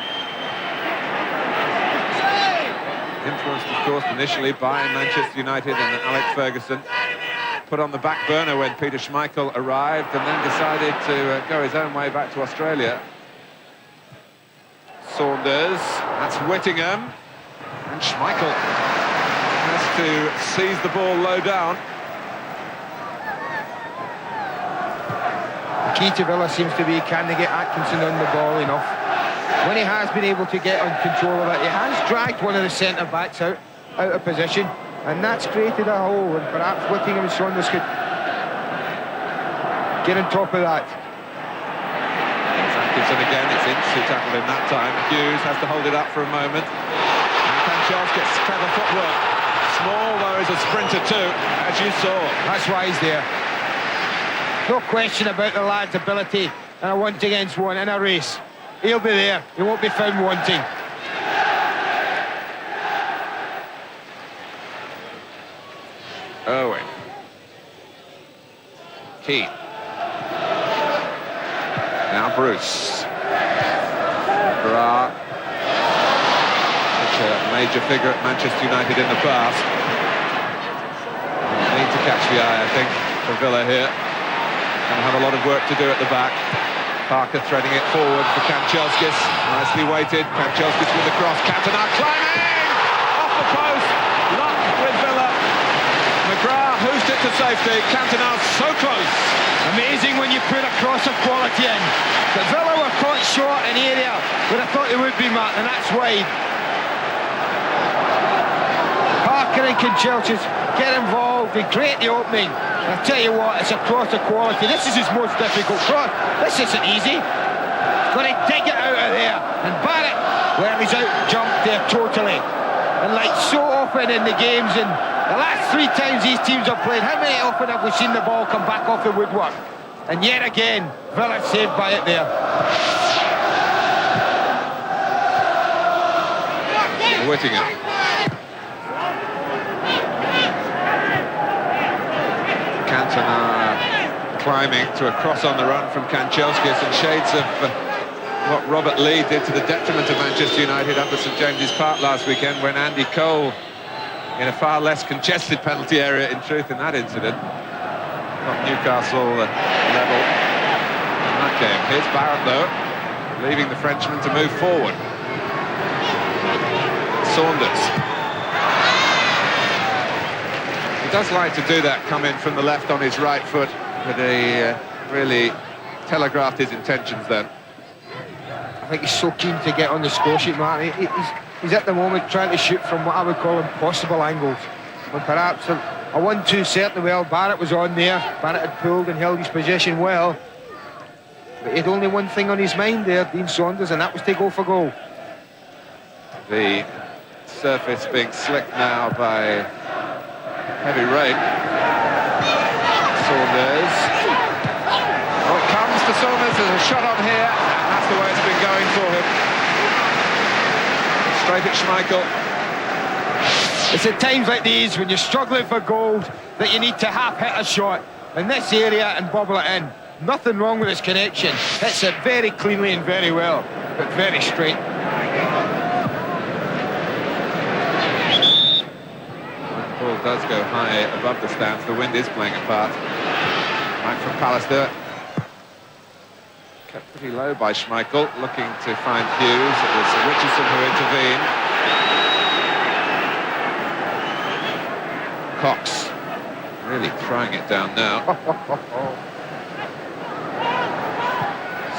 Influenced, of course, initially by Manchester United and Alex Ferguson. Put on the back burner when Peter Schmeichel arrived, and then decided to go his own way back to Australia. Saunders, that's Whittingham, and Schmeichel has to seize the ball low down. key to Villa seems to be, can they get Atkinson on the ball enough? When he has been able to get on control of it, he has dragged one of the centre-backs out of position, and that's created a hole, and perhaps Whittingham and Saunders could get on top of that. Atkinson again, it's Ince who tackled him that time. Hughes has to hold it up for a moment. And Cancels gets clever footwork. Small, though, is a sprinter too, as you saw. That's why he's there. No question about the lad's ability in a 1-against-1 in a race. He'll be there. He won't be found wanting. Owen. Keane. Now Bruce. Bra. Such a major figure at Manchester United in the past. Need to catch the eye, I think, for Villa here. And have a lot of work to do at the back. Parker threading it forward for Kanchelskis. Nicely weighted. Kanchelskis with the cross. Cantona climbing! Off the post. Luck with Villa. McGrath hoosed it to safety. Cantona so close. Amazing when you put a cross of quality in. But Villa were caught short in the area where I thought they would be, Matt, and that's wide. Parker and Kanchelskis get involved. They create the opening. I'll tell you what, it's a cross of quality. This is his most difficult cross. This isn't easy. He's got to dig it out of there. And Barrett, well, he's out jumped there totally. And like so often in the games, and the last 3 times these teams have played, how many often have we seen the ball come back off the woodwork? And yet again, Villa saved by it there. Whittingham. Cantona climbing to a cross on the run from Kanchelskis, and shades of what Robert Lee did to the detriment of Manchester United up at St James's Park last weekend, when Andy Cole, in a far less congested penalty area in truth in that incident, got Newcastle level in that game. Here's Barrett though, leaving the Frenchman to move forward. Saunders. He does like to do that, come in from the left on his right foot, but he really telegraphed his intentions then. I think he's so keen to get on the score sheet, Martin. He's at the moment trying to shoot from what I would call impossible angles. When perhaps a 1-2 certainly well. Barrett was on there. Barrett had pulled and held his position well. But he had only one thing on his mind there, Dean Saunders, and that was to go for goal. The surface being slicked now by heavy rain. Saunders. Oh, it comes to Saunders. There's a shot on here, and that's the way it's been going for him. Straight at Schmeichel. It's at times like these when you're struggling for gold that you need to half-hit a shot in this area and bobble it in. Nothing wrong with his connection. Hits it very cleanly and very well, but very straight. The ball does go high above the stands. The wind is playing a part. Back from Pallister. Kept pretty low by Schmeichel, looking to find Hughes. It was Richardson who intervened. Cox really throwing it down now.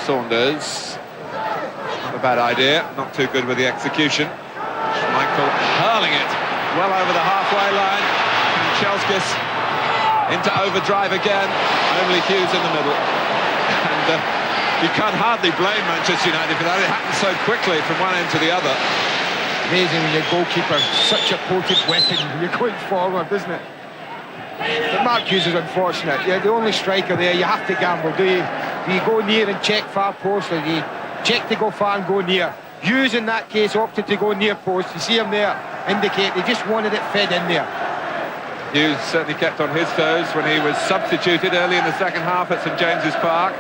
Saunders, not a bad idea, not too good with the execution. Schmeichel hurling it well over the halfway line. Kanchelskis into overdrive again. Only Hughes in the middle. And you can't hardly blame Manchester United for that. It happened so quickly from one end to the other. Amazing when your goalkeeper, such a potent weapon when you're going forward, isn't it? But Mark Hughes is unfortunate. You're the only striker there. You have to gamble, do you? Do you go near and check far post, or do you check to go far and go near? Hughes in that case opted to go near post. You see him there indicate they just wanted it fed in there. Hughes certainly kept on his toes when he was substituted early in the second half at St James's Park.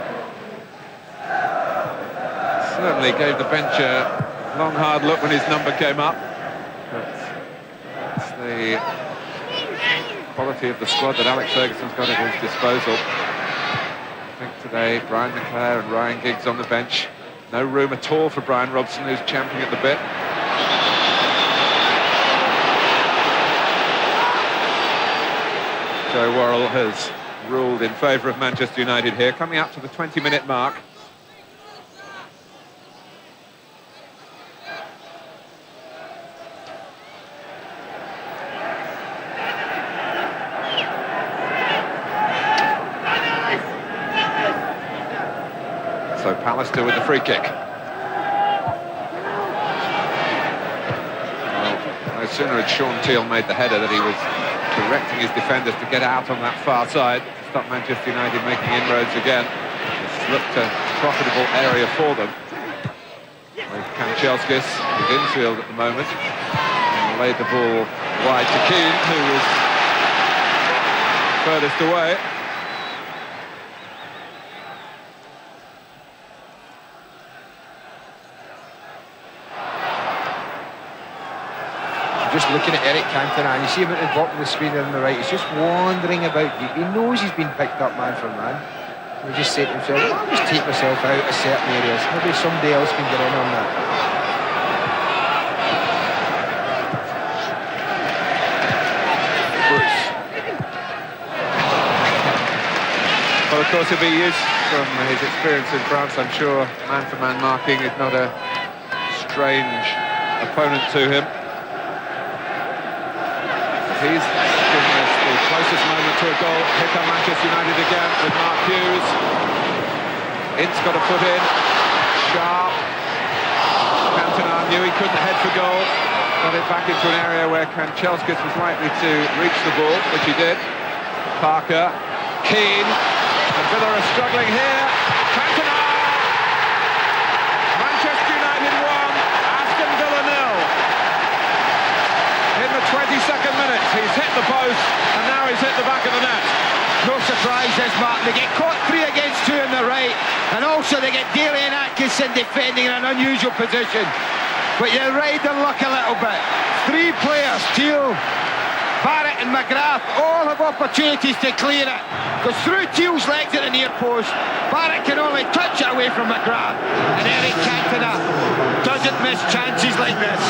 Certainly gave the bench a long hard look when his number came up. But it's the quality of the squad that Alex Ferguson's got at his disposal. I think today Brian McClare and Ryan Giggs on the bench. No room at all for Brian Robson, who's champing at the bit. Joe Worrell has ruled in favour of Manchester United here, coming up to the 20-minute mark. So Pallister with the free kick. Well, no sooner had Sean Teal made the header that he was directing his defenders to get out on that far side to stop Manchester United making inroads again. It's looked a profitable area for them. With Kanchelskis, who's infield at the moment, and laid the ball wide to Keane, who was furthest away. Just looking at Eric Cantona, and you see him at the bottom of the screen on the right, he's just wandering about. He knows he's been picked up man for man. He just say to himself, I'll just take myself out of certain areas. Maybe somebody else can get in on that. Bruce. Well, of course, he'll be used from his experience in France. I'm sure man-for-man marking is not a strange opponent to him. He's given us the closest moment to a goal. Here come Manchester United again with Mark Hughes. Ince got a foot in. Sharp. Cantona knew he couldn't head for goal. Got it back into an area where Kanchelskis was likely to reach the ball, which he did. Parker. Keane. And Villa are struggling here. Cantona! Manchester United 1. Aston Villa 0. In the 22nd minute, he's hit the post, and now he's hit the back of the net. No surprise this, Martin. They get caught 3 against 2 on the right, and also they get Daly and Atkinson defending in an unusual position. But you ride the luck a little bit. 3 players, Teal, Barrett and McGrath, all have opportunities to clear it. Goes through Teal's legs at the near post. Barrett can only touch it away from McGrath. And Eric Cantona doesn't miss chances like this.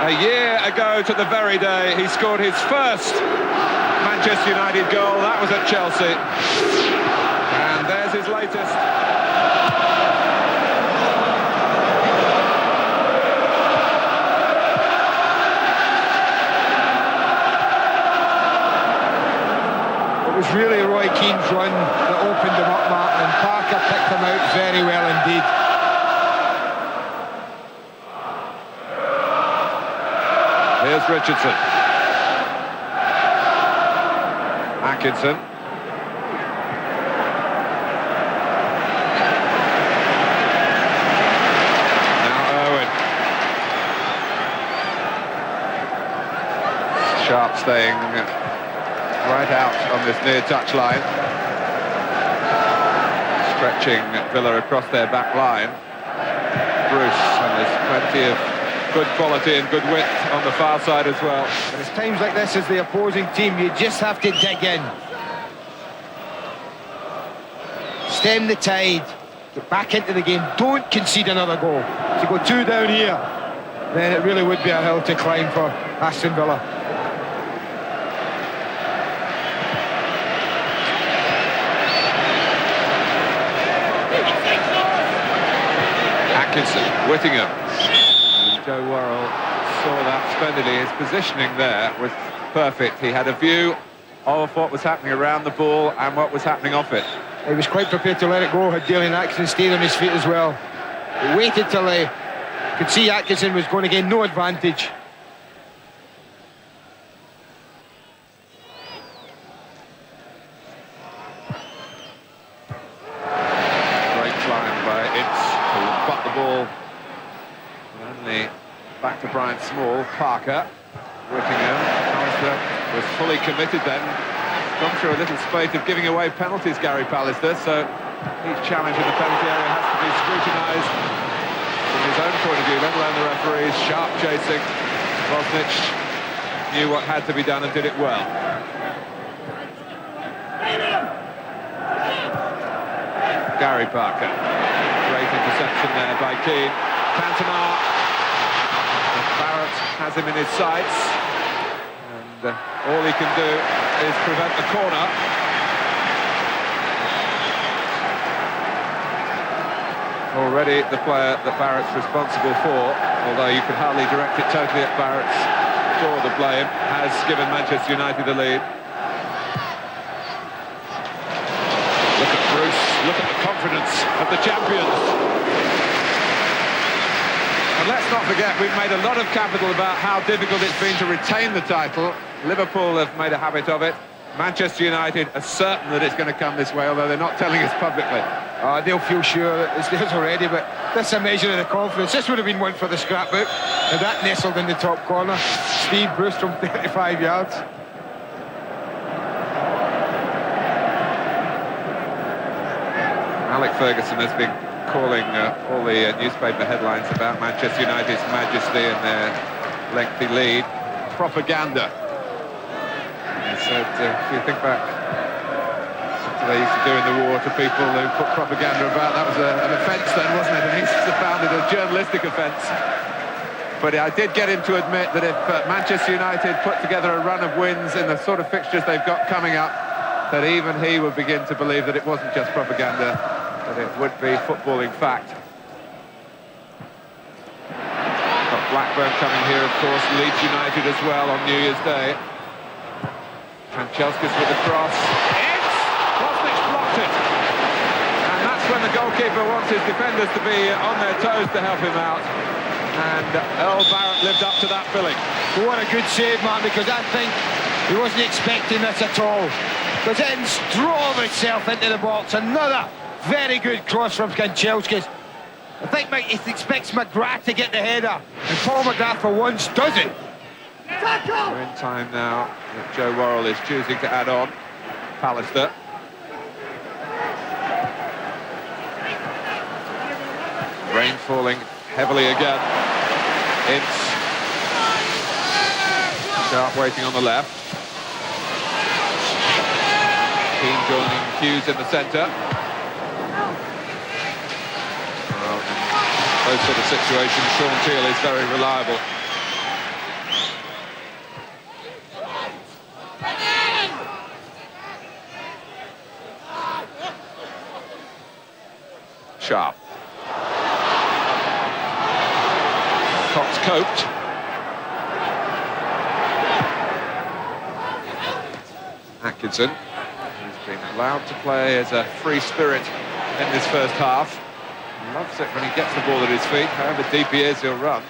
A year ago to the very day, he scored his first Manchester United goal. That was at Chelsea. And there's his latest. It was really Roy Keane's run that opened him up, Martin, and Parker picked him out very well indeed. Here's Richardson. Atkinson. Now Owen. Sharp staying right out on this near touch line. Stretching Villa across their back line. Bruce, and there's plenty of good quality and good width on the far side as well. And it's times like this as the opposing team, you just have to dig in. Stem the tide. Get back into the game. Don't concede another goal. To go 2 down here, then it really would be a hill to climb for Aston Villa. Atkinson, Whittingham. Joe Worrell saw that splendidly. His positioning there was perfect. He had a view of what was happening around the ball and what was happening off it. He was quite prepared to let it go, had Daly and Atkinson stayed on his feet as well. He waited till he could see Atkinson was going to gain no advantage. Great climb by Ince, who got the ball. Only back to Brian Small. Parker, Whittingham. Pallister was fully committed then. Gone through a little spate of giving away penalties, Gary Pallister, so each challenge in the penalty area has to be scrutinised from his own point of view, let alone the referees. Sharp chasing. Bosnich knew what had to be done and did it well. Gary Parker. Great interception there by Keane. Cantona. Barrett has him in his sights. And All he can do is prevent the corner. Already the player that Barrett's responsible for, although you can hardly direct it totally at Barrett's for the blame, has given Manchester United the lead. Look at Bruce, look at the confidence of the champions. And let's not forget, we've made a lot of capital about how difficult it's been to retain the title. Liverpool have made a habit of it. Manchester United are certain that it's going to come this way, although they're not telling us publicly. They'll feel sure that it's theirs already, but that's a measure of the confidence. This would have been one for the scrapbook, and that nestled in the top corner. Steve Bruce from 35 yards. Alec Ferguson has been calling all the newspaper headlines about Manchester United's majesty and their lengthy lead propaganda. He said, if you think back what they used to do in the war to people who put propaganda about, that was an offence then, wasn't it? And he's found it a journalistic offence. But I did get him to admit that if Manchester United put together a run of wins in the sort of fixtures they've got coming up, that even he would begin to believe that it wasn't just propaganda, that it would be footballing fact. Got Blackburn coming here, of course, Leeds United as well on New Year's Day. Kanchelskis with the cross. Bosnich blocked it. And that's when the goalkeeper wants his defenders to be on their toes to help him out. And Earl Barrett lived up to that billing. What a good save, man, because I think he wasn't expecting this at all. Because it drove itself into the box. Another very good cross from Kanchelskis. I think he expects McGrath to get the header, and Paul McGrath for once doesn't. We're in time now that Joe Worrell is choosing to add on. Pallister. Rain falling heavily again. Ince. Sharp waiting on the left. Keane joining Hughes in the centre. Well, in those sort of situations, Sean Teal is very reliable. Sharp. Cox coped. Atkinson, who's been allowed to play as a free spirit in this first half. Loves it when he gets the ball at his feet. However deep he is, he'll run.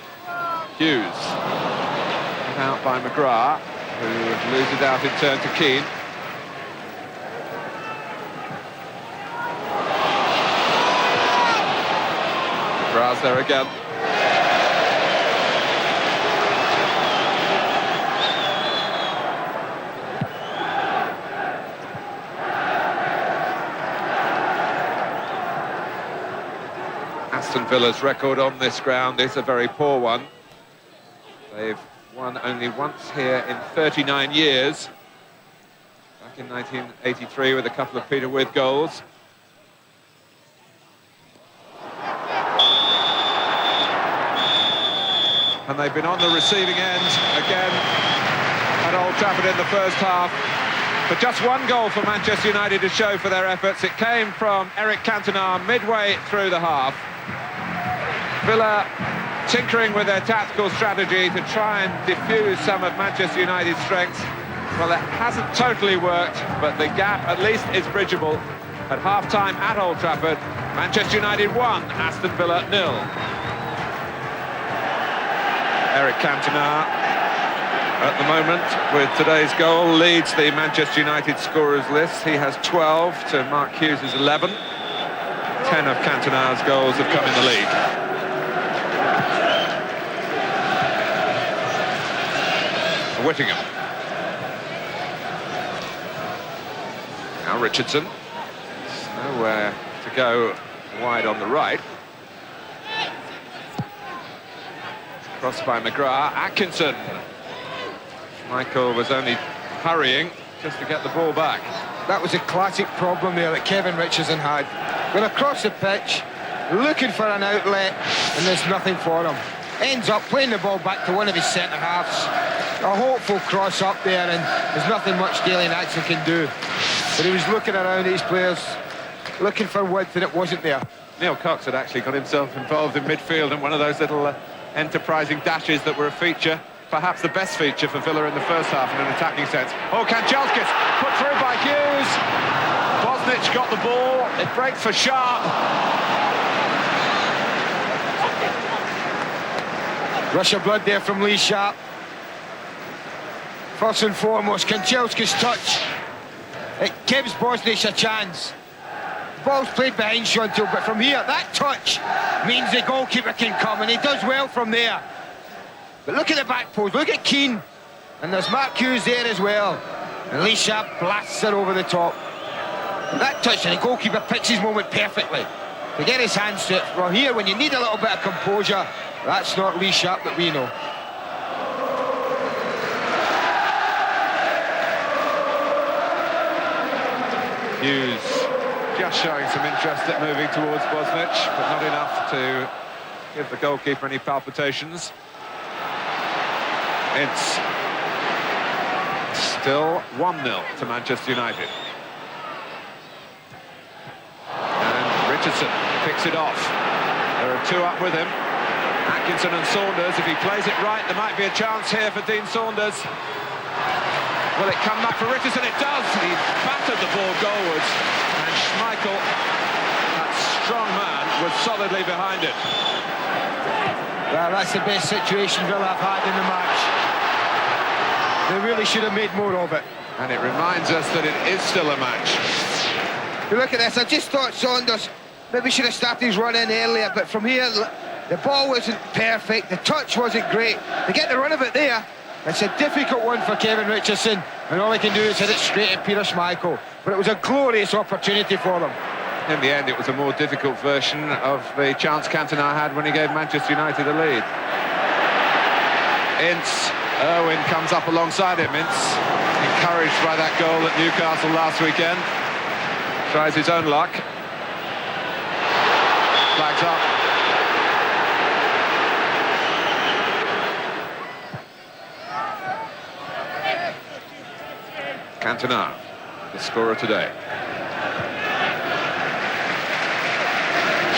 Hughes. Put out by McGrath, who loses out in turn to Keane. McGrath's there again. Aston Villa's record on this ground is a very poor one. They've won only once here in 39 years. Back in 1983 with a couple of Peter With goals. And they've been on the receiving end again at Old Trafford in the first half. But just one goal for Manchester United to show for their efforts. It came from Eric Cantona midway through the half. Villa tinkering with their tactical strategy to try and diffuse some of Manchester United's strengths. Well, it hasn't totally worked, but the gap at least is bridgeable. At half-time at Old Trafford, Manchester United 1, Aston Villa 0. Eric Cantona, at the moment, with today's goal, leads the Manchester United scorers list. He has 12 to Mark Hughes' 11. 10 of Cantona's goals have come in the league. Whittingham. Now Richardson. Nowhere to go wide on the right. Crossed by McGrath. Atkinson. Michael was only hurrying just to get the ball back. That was a classic problem there that Kevin Richardson had. Going across the pitch, looking for an outlet, and there's nothing for him. Ends up playing the ball back to one of his centre-halves. A hopeful cross up there, and there's nothing much Daly actually can do. But he was looking around at his players, looking for width, and it wasn't there. Neil Cox had actually got himself involved in midfield in one of those little enterprising dashes that were a feature, perhaps the best feature for Villa in the first half in an attacking sense. Oh, Kanchelskis put through by Hughes. Bosnich got the ball. It breaks for Sharp. Rush of blood there from Lee Sharp. First and foremost, Kanchelskis' touch. It gives Bosnich a chance. Ball's played behind Shontel, but from here, that touch means the goalkeeper can come, and he does well from there. But look at the back post, look at Keane. And there's Mark Hughes there as well. And Lee Sharp blasts it over the top. That touch, and the goalkeeper picks his moment perfectly to get his hands to it. Well, here, when you need a little bit of composure, that's not Lee Sharp that we know. Hughes just showing some interest at moving towards Bosnich, but not enough to give the goalkeeper any palpitations. It's still 1-0 to Manchester United. And Richardson picks it off. There are two up with him. Atkinson and Saunders. If he plays it right, there might be a chance here for Dean Saunders. Will it come back for Richardson? It does. He battered the ball goalwards. And Schmeichel, that strong man, was solidly behind it. Well, that's the best situation Villa have had in the match. They really should have made more of it. And it reminds us that it is still a match. You look at this, I just thought Saunders maybe should have started his run in earlier, but from here, the ball wasn't perfect, the touch wasn't great. To get the run of it there, it's a difficult one for Kevin Richardson, and all he can do is hit it straight at Peter Schmeichel. But it was a glorious opportunity for them. In the end, it was a more difficult version of the chance Cantona had when he gave Manchester United the lead. Ince, Irwin comes up alongside him. Ince, encouraged by that goal at Newcastle last weekend, tries his own luck. Flags up. Cantona, the scorer today.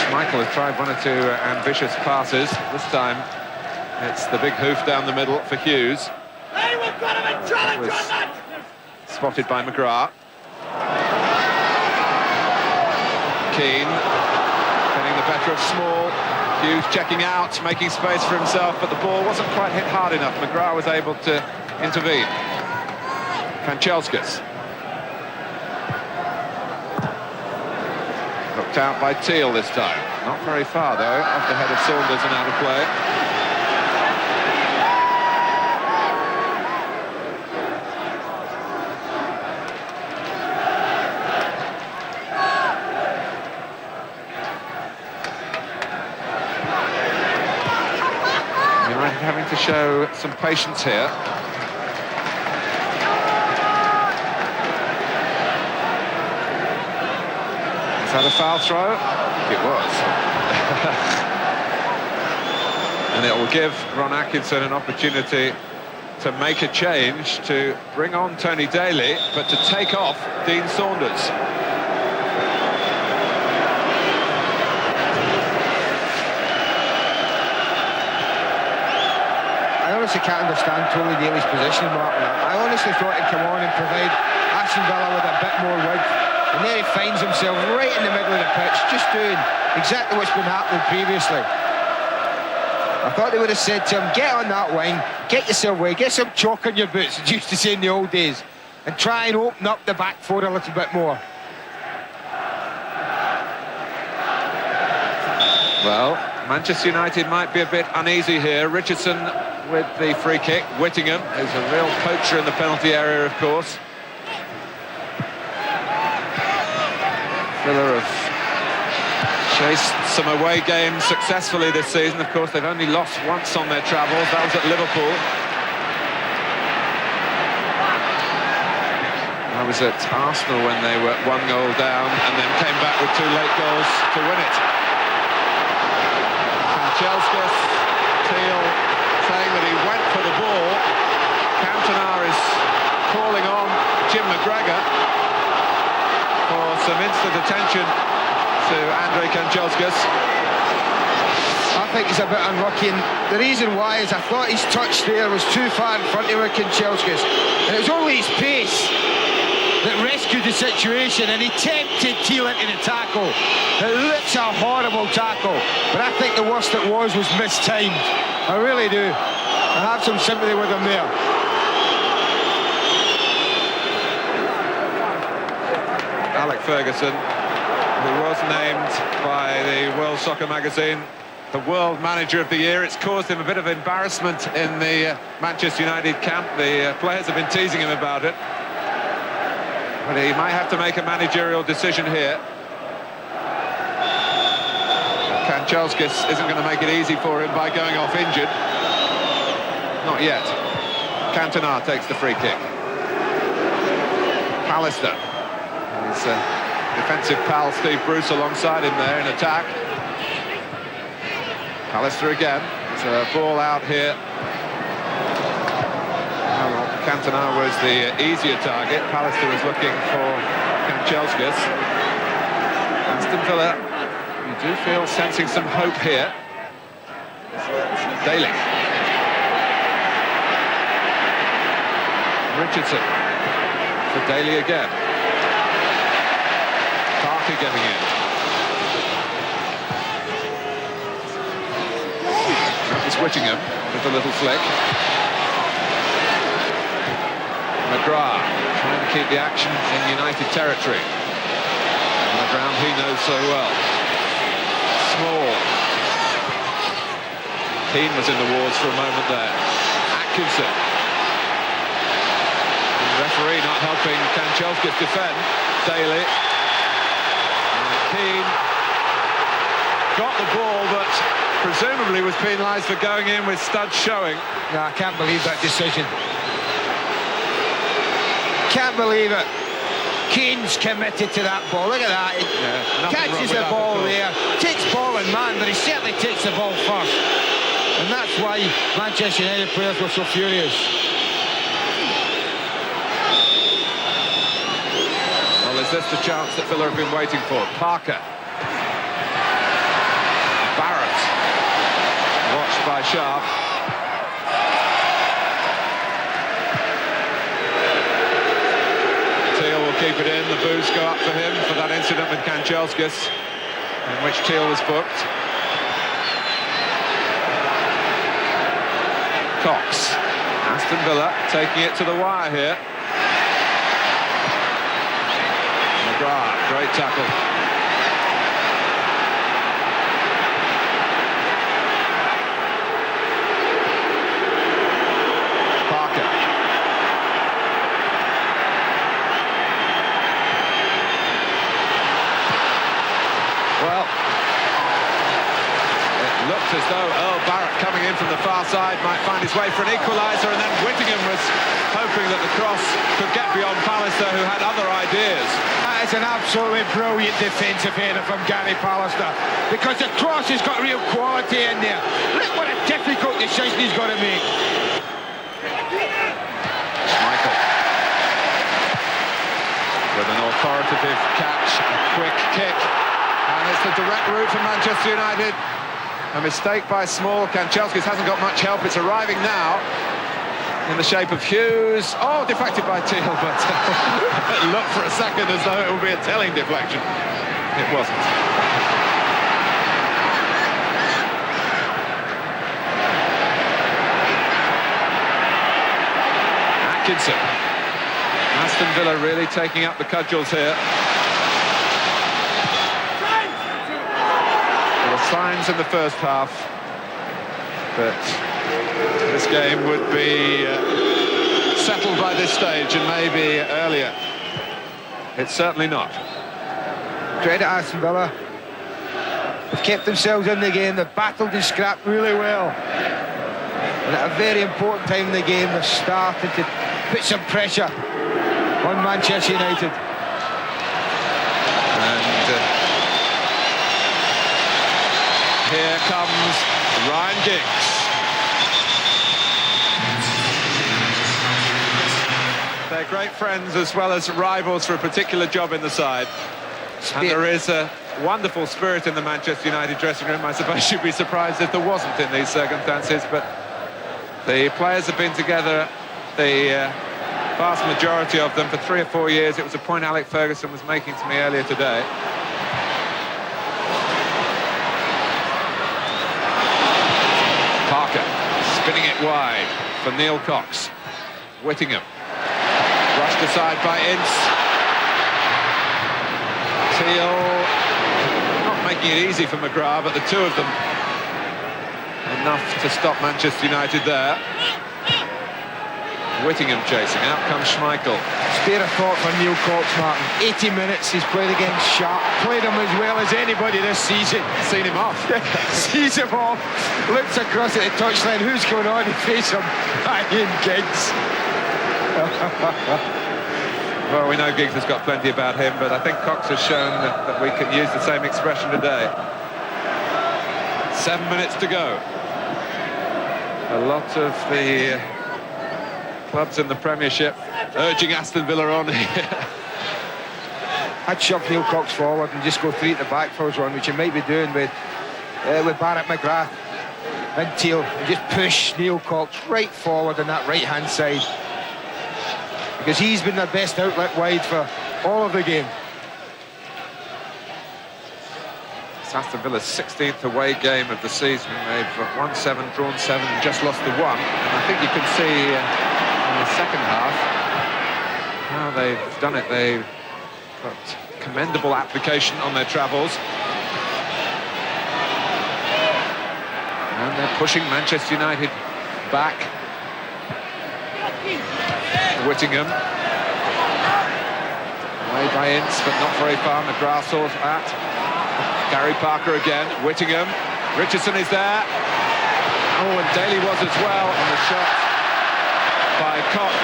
Schmeichel has tried one or two ambitious passes. This time it's the big hoof down the middle for Hughes. Was spotted by McGrath. Keane getting the better of Small. Hughes checking out, making space for himself, but the ball wasn't quite hit hard enough. McGrath was able to intervene. Kanchelskis. Looked out by Teal this time. Not very far, though, off the head of Saunders and out of play. United having to show some patience here. Is that a foul throw? It was. And it will give Ron Atkinson an opportunity to make a change, to bring on Tony Daly, but to take off Dean Saunders. I honestly can't understand Tony Daly's position, Martin. I honestly thought he'd come on and provide Aston Villa with a bit more width. And there he finds himself right in the middle of the pitch, just doing exactly what's been happening previously. I thought they would have said to him, get on that wing, get yourself away, get some chalk on your boots, as you used to say in the old days, and try and open up the back four a little bit more. Well, Manchester United might be a bit uneasy here. Richardson with the free kick. Whittingham is a real poacher in the penalty area, of course. Villa have chased some away games successfully this season. Of course, they've only lost once on their travels. That was at Liverpool. I was at Arsenal when they were 1 goal down and then came back with 2 late goals to win it. Kanchelskis, Teal saying that he went for the ball. McGregor for some instant attention to Andrei Kanchelskis. I think he's a bit unlucky, and the reason why is I thought his touch there was too far in front of Kanchelskis, and it was only his pace that rescued the situation, and he tempted Teal into the tackle. It looks a horrible tackle, but I think the worst it was mistimed. I really do. I have some sympathy with him there. Alec Ferguson, who was named by the World Soccer Magazine the World Manager of the Year. It's caused him a bit of embarrassment in the Manchester United camp. The players have been teasing him about it. But he might have to make a managerial decision here. Kanchelskis isn't going to make it easy for him by going off injured. Not yet. Cantona takes the free kick. Pallister. His defensive pal Steve Bruce alongside him there in attack. Pallister again. It's a ball out here. Cantona was the easier target. Pallister was looking for Kanchelskis. Aston Villa, you do feel sensing some hope here. Daly. Richardson for Daly again. Parker getting in. That was Whittingham with a little flick. McGrath trying to keep the action in United territory. On the ground he knows so well. Small. Keane was in the wards for a moment there. Atkinson. The referee not helping Kanchelskis defend. Daly. And Keane got the ball, but presumably was penalised for going in with studs showing. No, I can't believe that decision. Can't believe it. Kane's committed to that ball. Look at that. Catches the ball there, takes ball in man, but he certainly takes the ball first. And that's why Manchester United players were so furious. Well, is this the chance that Villa have been waiting for? Parker. Barrett. Watched by Sharp. Teal will keep it in. The boos go up for him for that incident with Kanchelskis, in which Teal was booked. Cox. Aston Villa taking it to the wire here. McGrath, great tackle. Parker. Well, it looked as though Earl Barrett coming in from the far side might find his way for an equaliser, and then Whittingham was hoping that the cross could get beyond Pallister, who had other ideas. That is an absolutely brilliant defensive header from Gary Pallister, because the cross has got real quality in there. Look what a difficult decision he's got to make. Michael with an authoritative catch, a quick kick, and it's the direct route for Manchester United. A mistake by Small. Kanchelskis hasn't got much help. It's arriving now in the shape of Hughes. Oh, deflected by Teal, but it looked for a second as though it would be a telling deflection. It wasn't. Atkinson. Aston Villa really taking up the cudgels here. There were signs in the first half that this game would be settled by this stage and maybe earlier. It's certainly not. Credit Aston Villa. They've kept themselves in the game. They've battled and scrapped really well. And at a very important time in the game, they've started to put some pressure on Manchester United. And here comes Ryan Giggs. They're They're great friends as well as rivals for a particular job in the side. And there is a wonderful spirit in the Manchester United dressing room. I suppose you'd be surprised if there wasn't in these circumstances, but the players have been together, the vast majority of them, for 3 or 4 years. It was a point Alex Ferguson was making to me earlier today. Parker spinning it wide for Neil Cox. Whittingham brushed aside by Ince. Teal not making it easy for McGrath, but the two of them enough to stop Manchester United there. Whittingham chasing, out comes Schmeichel. Spare a thought for Neil Cox, Martin. 80 minutes he's played against Sharp, played him as well as anybody this season. Seen him off. Sees him off, looks across at the touchline, who's going on? He face him, Ian Giggs. Well, we know Giggs has got plenty about him, but I think Cox has shown that we can use the same expression today. 7 minutes to go. A lot of the clubs in the Premiership urging Aston Villa on here. I'd shove Neil Cox forward and just go 3 at the back for his one, which he might be doing with Barrett, McGrath and Teal, and just push Neil Cox right forward on that right-hand side, because he's been their best outlet wide for all of the game. It's Aston Villa's 16th away game of the season. They've won 7, drawn 7, and just lost the 1. And I think you can see in the second half how they've done it. They've got commendable application on their travels. And they're pushing Manchester United back. Whittingham. Away by Ince, but not very far. McGrath saw that. Gary Parker again. Whittingham. Richardson is there. Oh, and Daly was as well on the shot by Cox.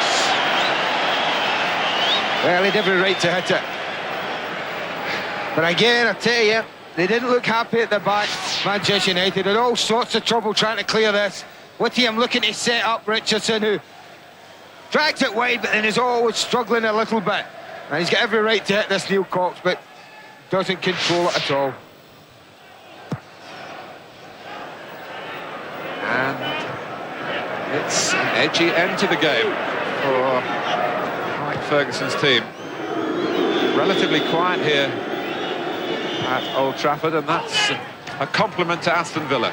Well, he had every right to hit it. But again, I tell you, they didn't look happy at the back. Manchester United had all sorts of trouble trying to clear this. Whittingham looking to set up Richardson, who drags it wide, but then is always struggling a little bit. And he's got every right to hit this Neil Cox, but doesn't control it at all. And it's an edgy end to the game for Mike Ferguson's team. Relatively quiet here at Old Trafford, and that's a compliment to Aston Villa.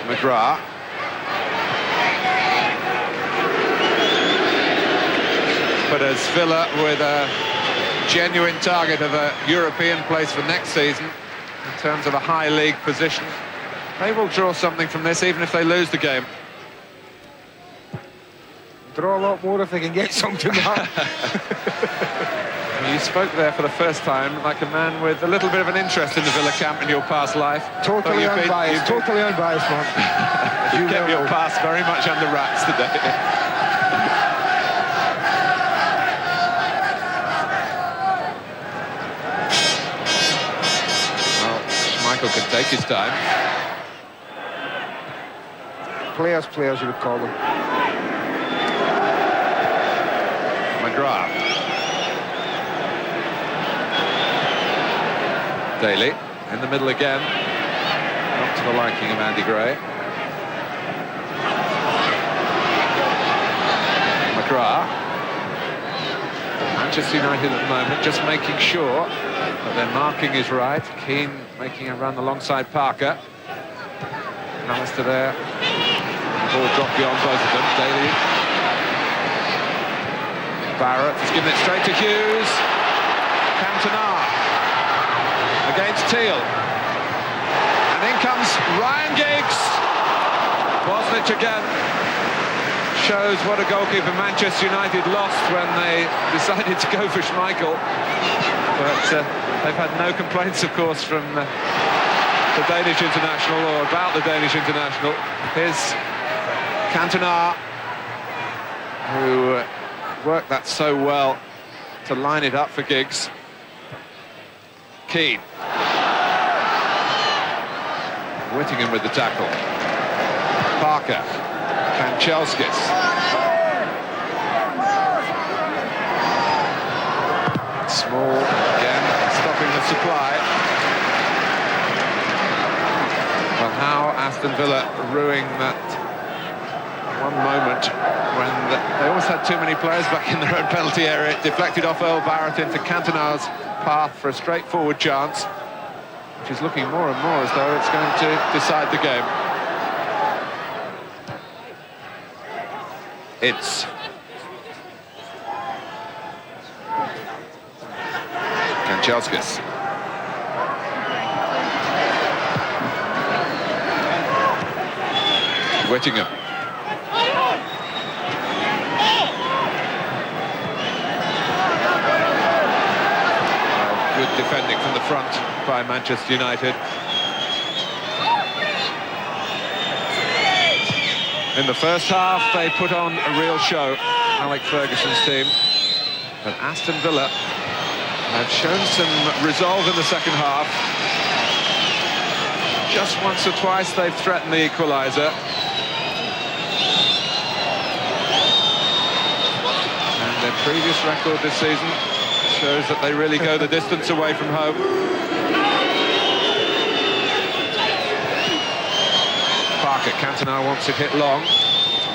McGrath. But as Villa with a genuine target of a European place for next season in terms of a high league position, they will draw something from this even if they lose the game. Draw a lot more if they can get something back. You spoke there for the first time like a man with a little bit of an interest in the Villa camp in your past life. Totally unbiased, totally unbiased, man. You kept your past very much under wraps today. Well, Schmeichel can take his time. Players, you would call them. McGrath. Daly in the middle again, not to the liking of Andy Gray. McGrath. Manchester United at the moment just making sure that their marking is right. Keane making a run alongside Parker. Alistair there. The ball dropped beyond both of them. Daly. Barrett has given it straight to Hughes. Cantona against Teal. And in comes Ryan Giggs. Bosnich again. Shows what a goalkeeper Manchester United lost when they decided to go for Schmeichel. But they've had no complaints, of course, from the Danish international or about the Danish international. Here's Cantona, who worked that so well to line it up for Giggs. Keane. Whittingham with the tackle. Parker. Kanchelskis. Small again, stopping the supply. Well, how Aston Villa ruining that one moment when they almost had too many players back in their own penalty area. It deflected off Earl Barrett into Cantona's path for a straightforward chance, which is looking more and more as though it's going to decide the game. It's Kanchelskis. Whittingham. Good defending from the front by Manchester United. In the first half, they put on a real show, Alex Ferguson's team. But Aston Villa have shown some resolve in the second half. Just once or twice they've threatened the equaliser. And their previous record this season shows that they really go the distance away from home. Parker, Cantona wants it hit long.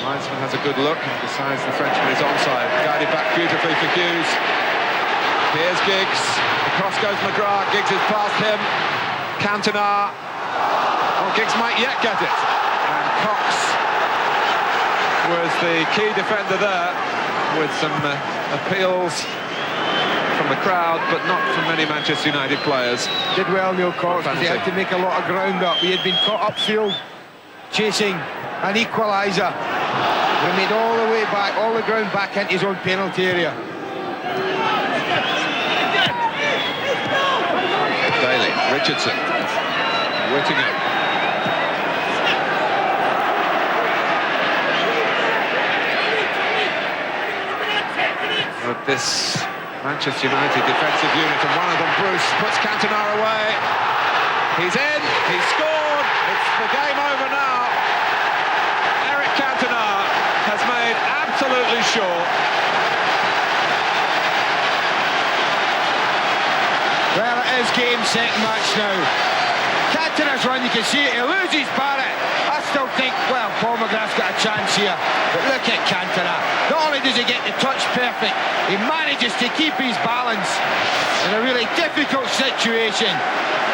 Linesman has a good look and decides the Frenchman is onside. Guided back beautifully for Hughes. Here's Giggs. Across goes McGrath. Giggs has passed him. Cantona. Oh, Giggs might yet get it. And Cox was the key defender there with some appeals from the crowd, but not from many Manchester United players. Did well, Neil Cox, because he had to make a lot of ground up. He had been caught upfield, chasing an equaliser. He made all the way back, all the ground back into his own penalty area. Daly, Richardson, Whittingham. But this Manchester United defensive unit, and one of them, Bruce, puts Cantona away. He's in, he's scored, it's the game over now. Eric Cantona has made absolutely sure. Well, it is game, set, match now. Cantona's run, you can see it, he loses Barrett. I still think, well, Paul McGrath's got a chance here. But look at Cantona. Not only does he get the touch perfect, he manages to keep his balance in a really difficult situation.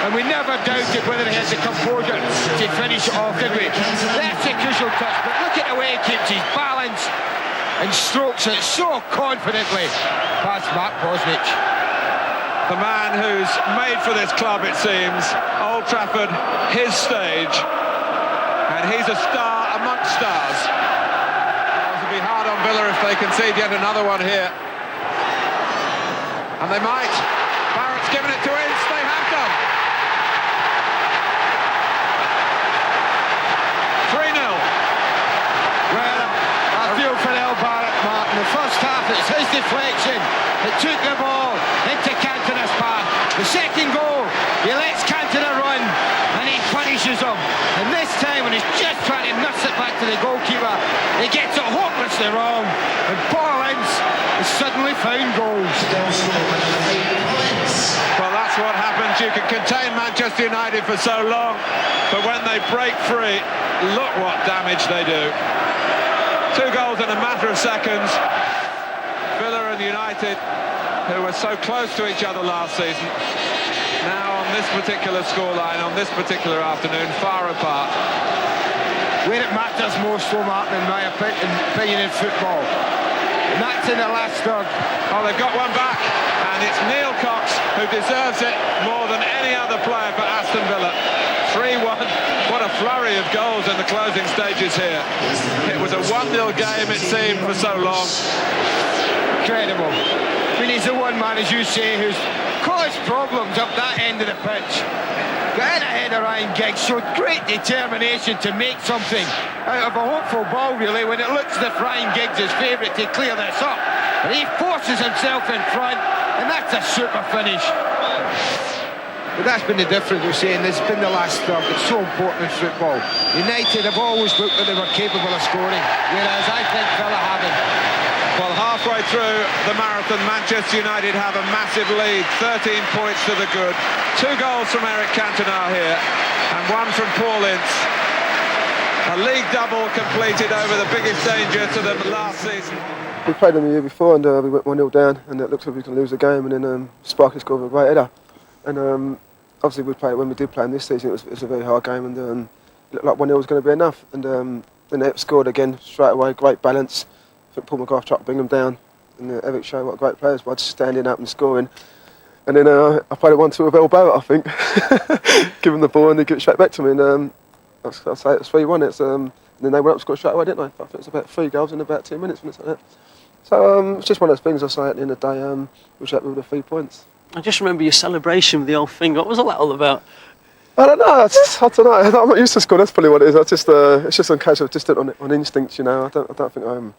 And we never doubted whether he had the composure to finish it off, did we? That's a crucial touch, but look at the way he keeps his balance and strokes it so confidently past Mark Bosnich. The man who's made for this club, it seems. Old Trafford, his stage. And he's a star amongst stars. It'll be hard on Villa if they concede yet another one here. And they might. Barrett's given it to Ince. They have done. 3-0. Well, I feel for El Barrett, Martin. The first half, it's his deflection. It took the ball into Cantona's path. The second goal, he lets Cantona run and he punishes him. And this time, when he's just trying to nurse it back to the goalkeeper, he gets it hopelessly wrong. And Paul Ince has suddenly found goals. Well, that's what happens. You can contain Manchester United for so long, but when they break free, look what damage they do. 2 goals in a matter of seconds. Villa and United, who were so close to each other last season, now on this particular scoreline, on this particular afternoon, far apart. Where it matters most, though, Martin, in my opinion, in football. And that's in the last third. Oh, they've got one back, and it's Neil Cox who deserves it more than any other player for Aston Villa. 3-1. What a flurry of goals in the closing stages here. It was a 1-0 game, it seemed, for so long. Incredible. I mean, he's the one man, as you say, who's caused problems up that end of the pitch. Got in ahead of Ryan Giggs, showed great determination to make something out of a hopeful ball, really, when it looks as if Ryan Giggs is favourite to clear this up. But he forces himself in front, and that's a super finish. But that's been the difference we're saying. It's been the last third. It's so important in football. United have always looked that they were capable of scoring, whereas I think Villa haven't. Well, halfway through the marathon, Manchester United have a massive lead, 13 points to the good. 2 goals from Eric Cantona here, and 1 from Paul Ince. A league double completed over the biggest danger to them last season. We played them the year before and we went 1-0 down, and it looked like we were going to lose the game, and then Sparky scored a great header. And obviously when we did play them this season, it was a very hard game, and it looked like 1-0 was going to be enough. And then they scored again straight away, great balance. I think Paul McGrath tried to bring them down, and Eric showed what great players were, just standing up and scoring. And then I played it 1-2 with El Barrett, I think. Give him the ball and they give it straight back to me. And I'll say it was 3-1. And then they went up and scored straight away, didn't they? I think it was about 3 goals in about 2 minutes, something like that. So it's just one of those things I say at the end of the day, we was happy with the 3 points. I just remember your celebration with the old finger. What was all that all about? I don't know. I don't know. I'm not used to scoring. That's probably what it is. It's just on casual, just on instinct, you know. I don't think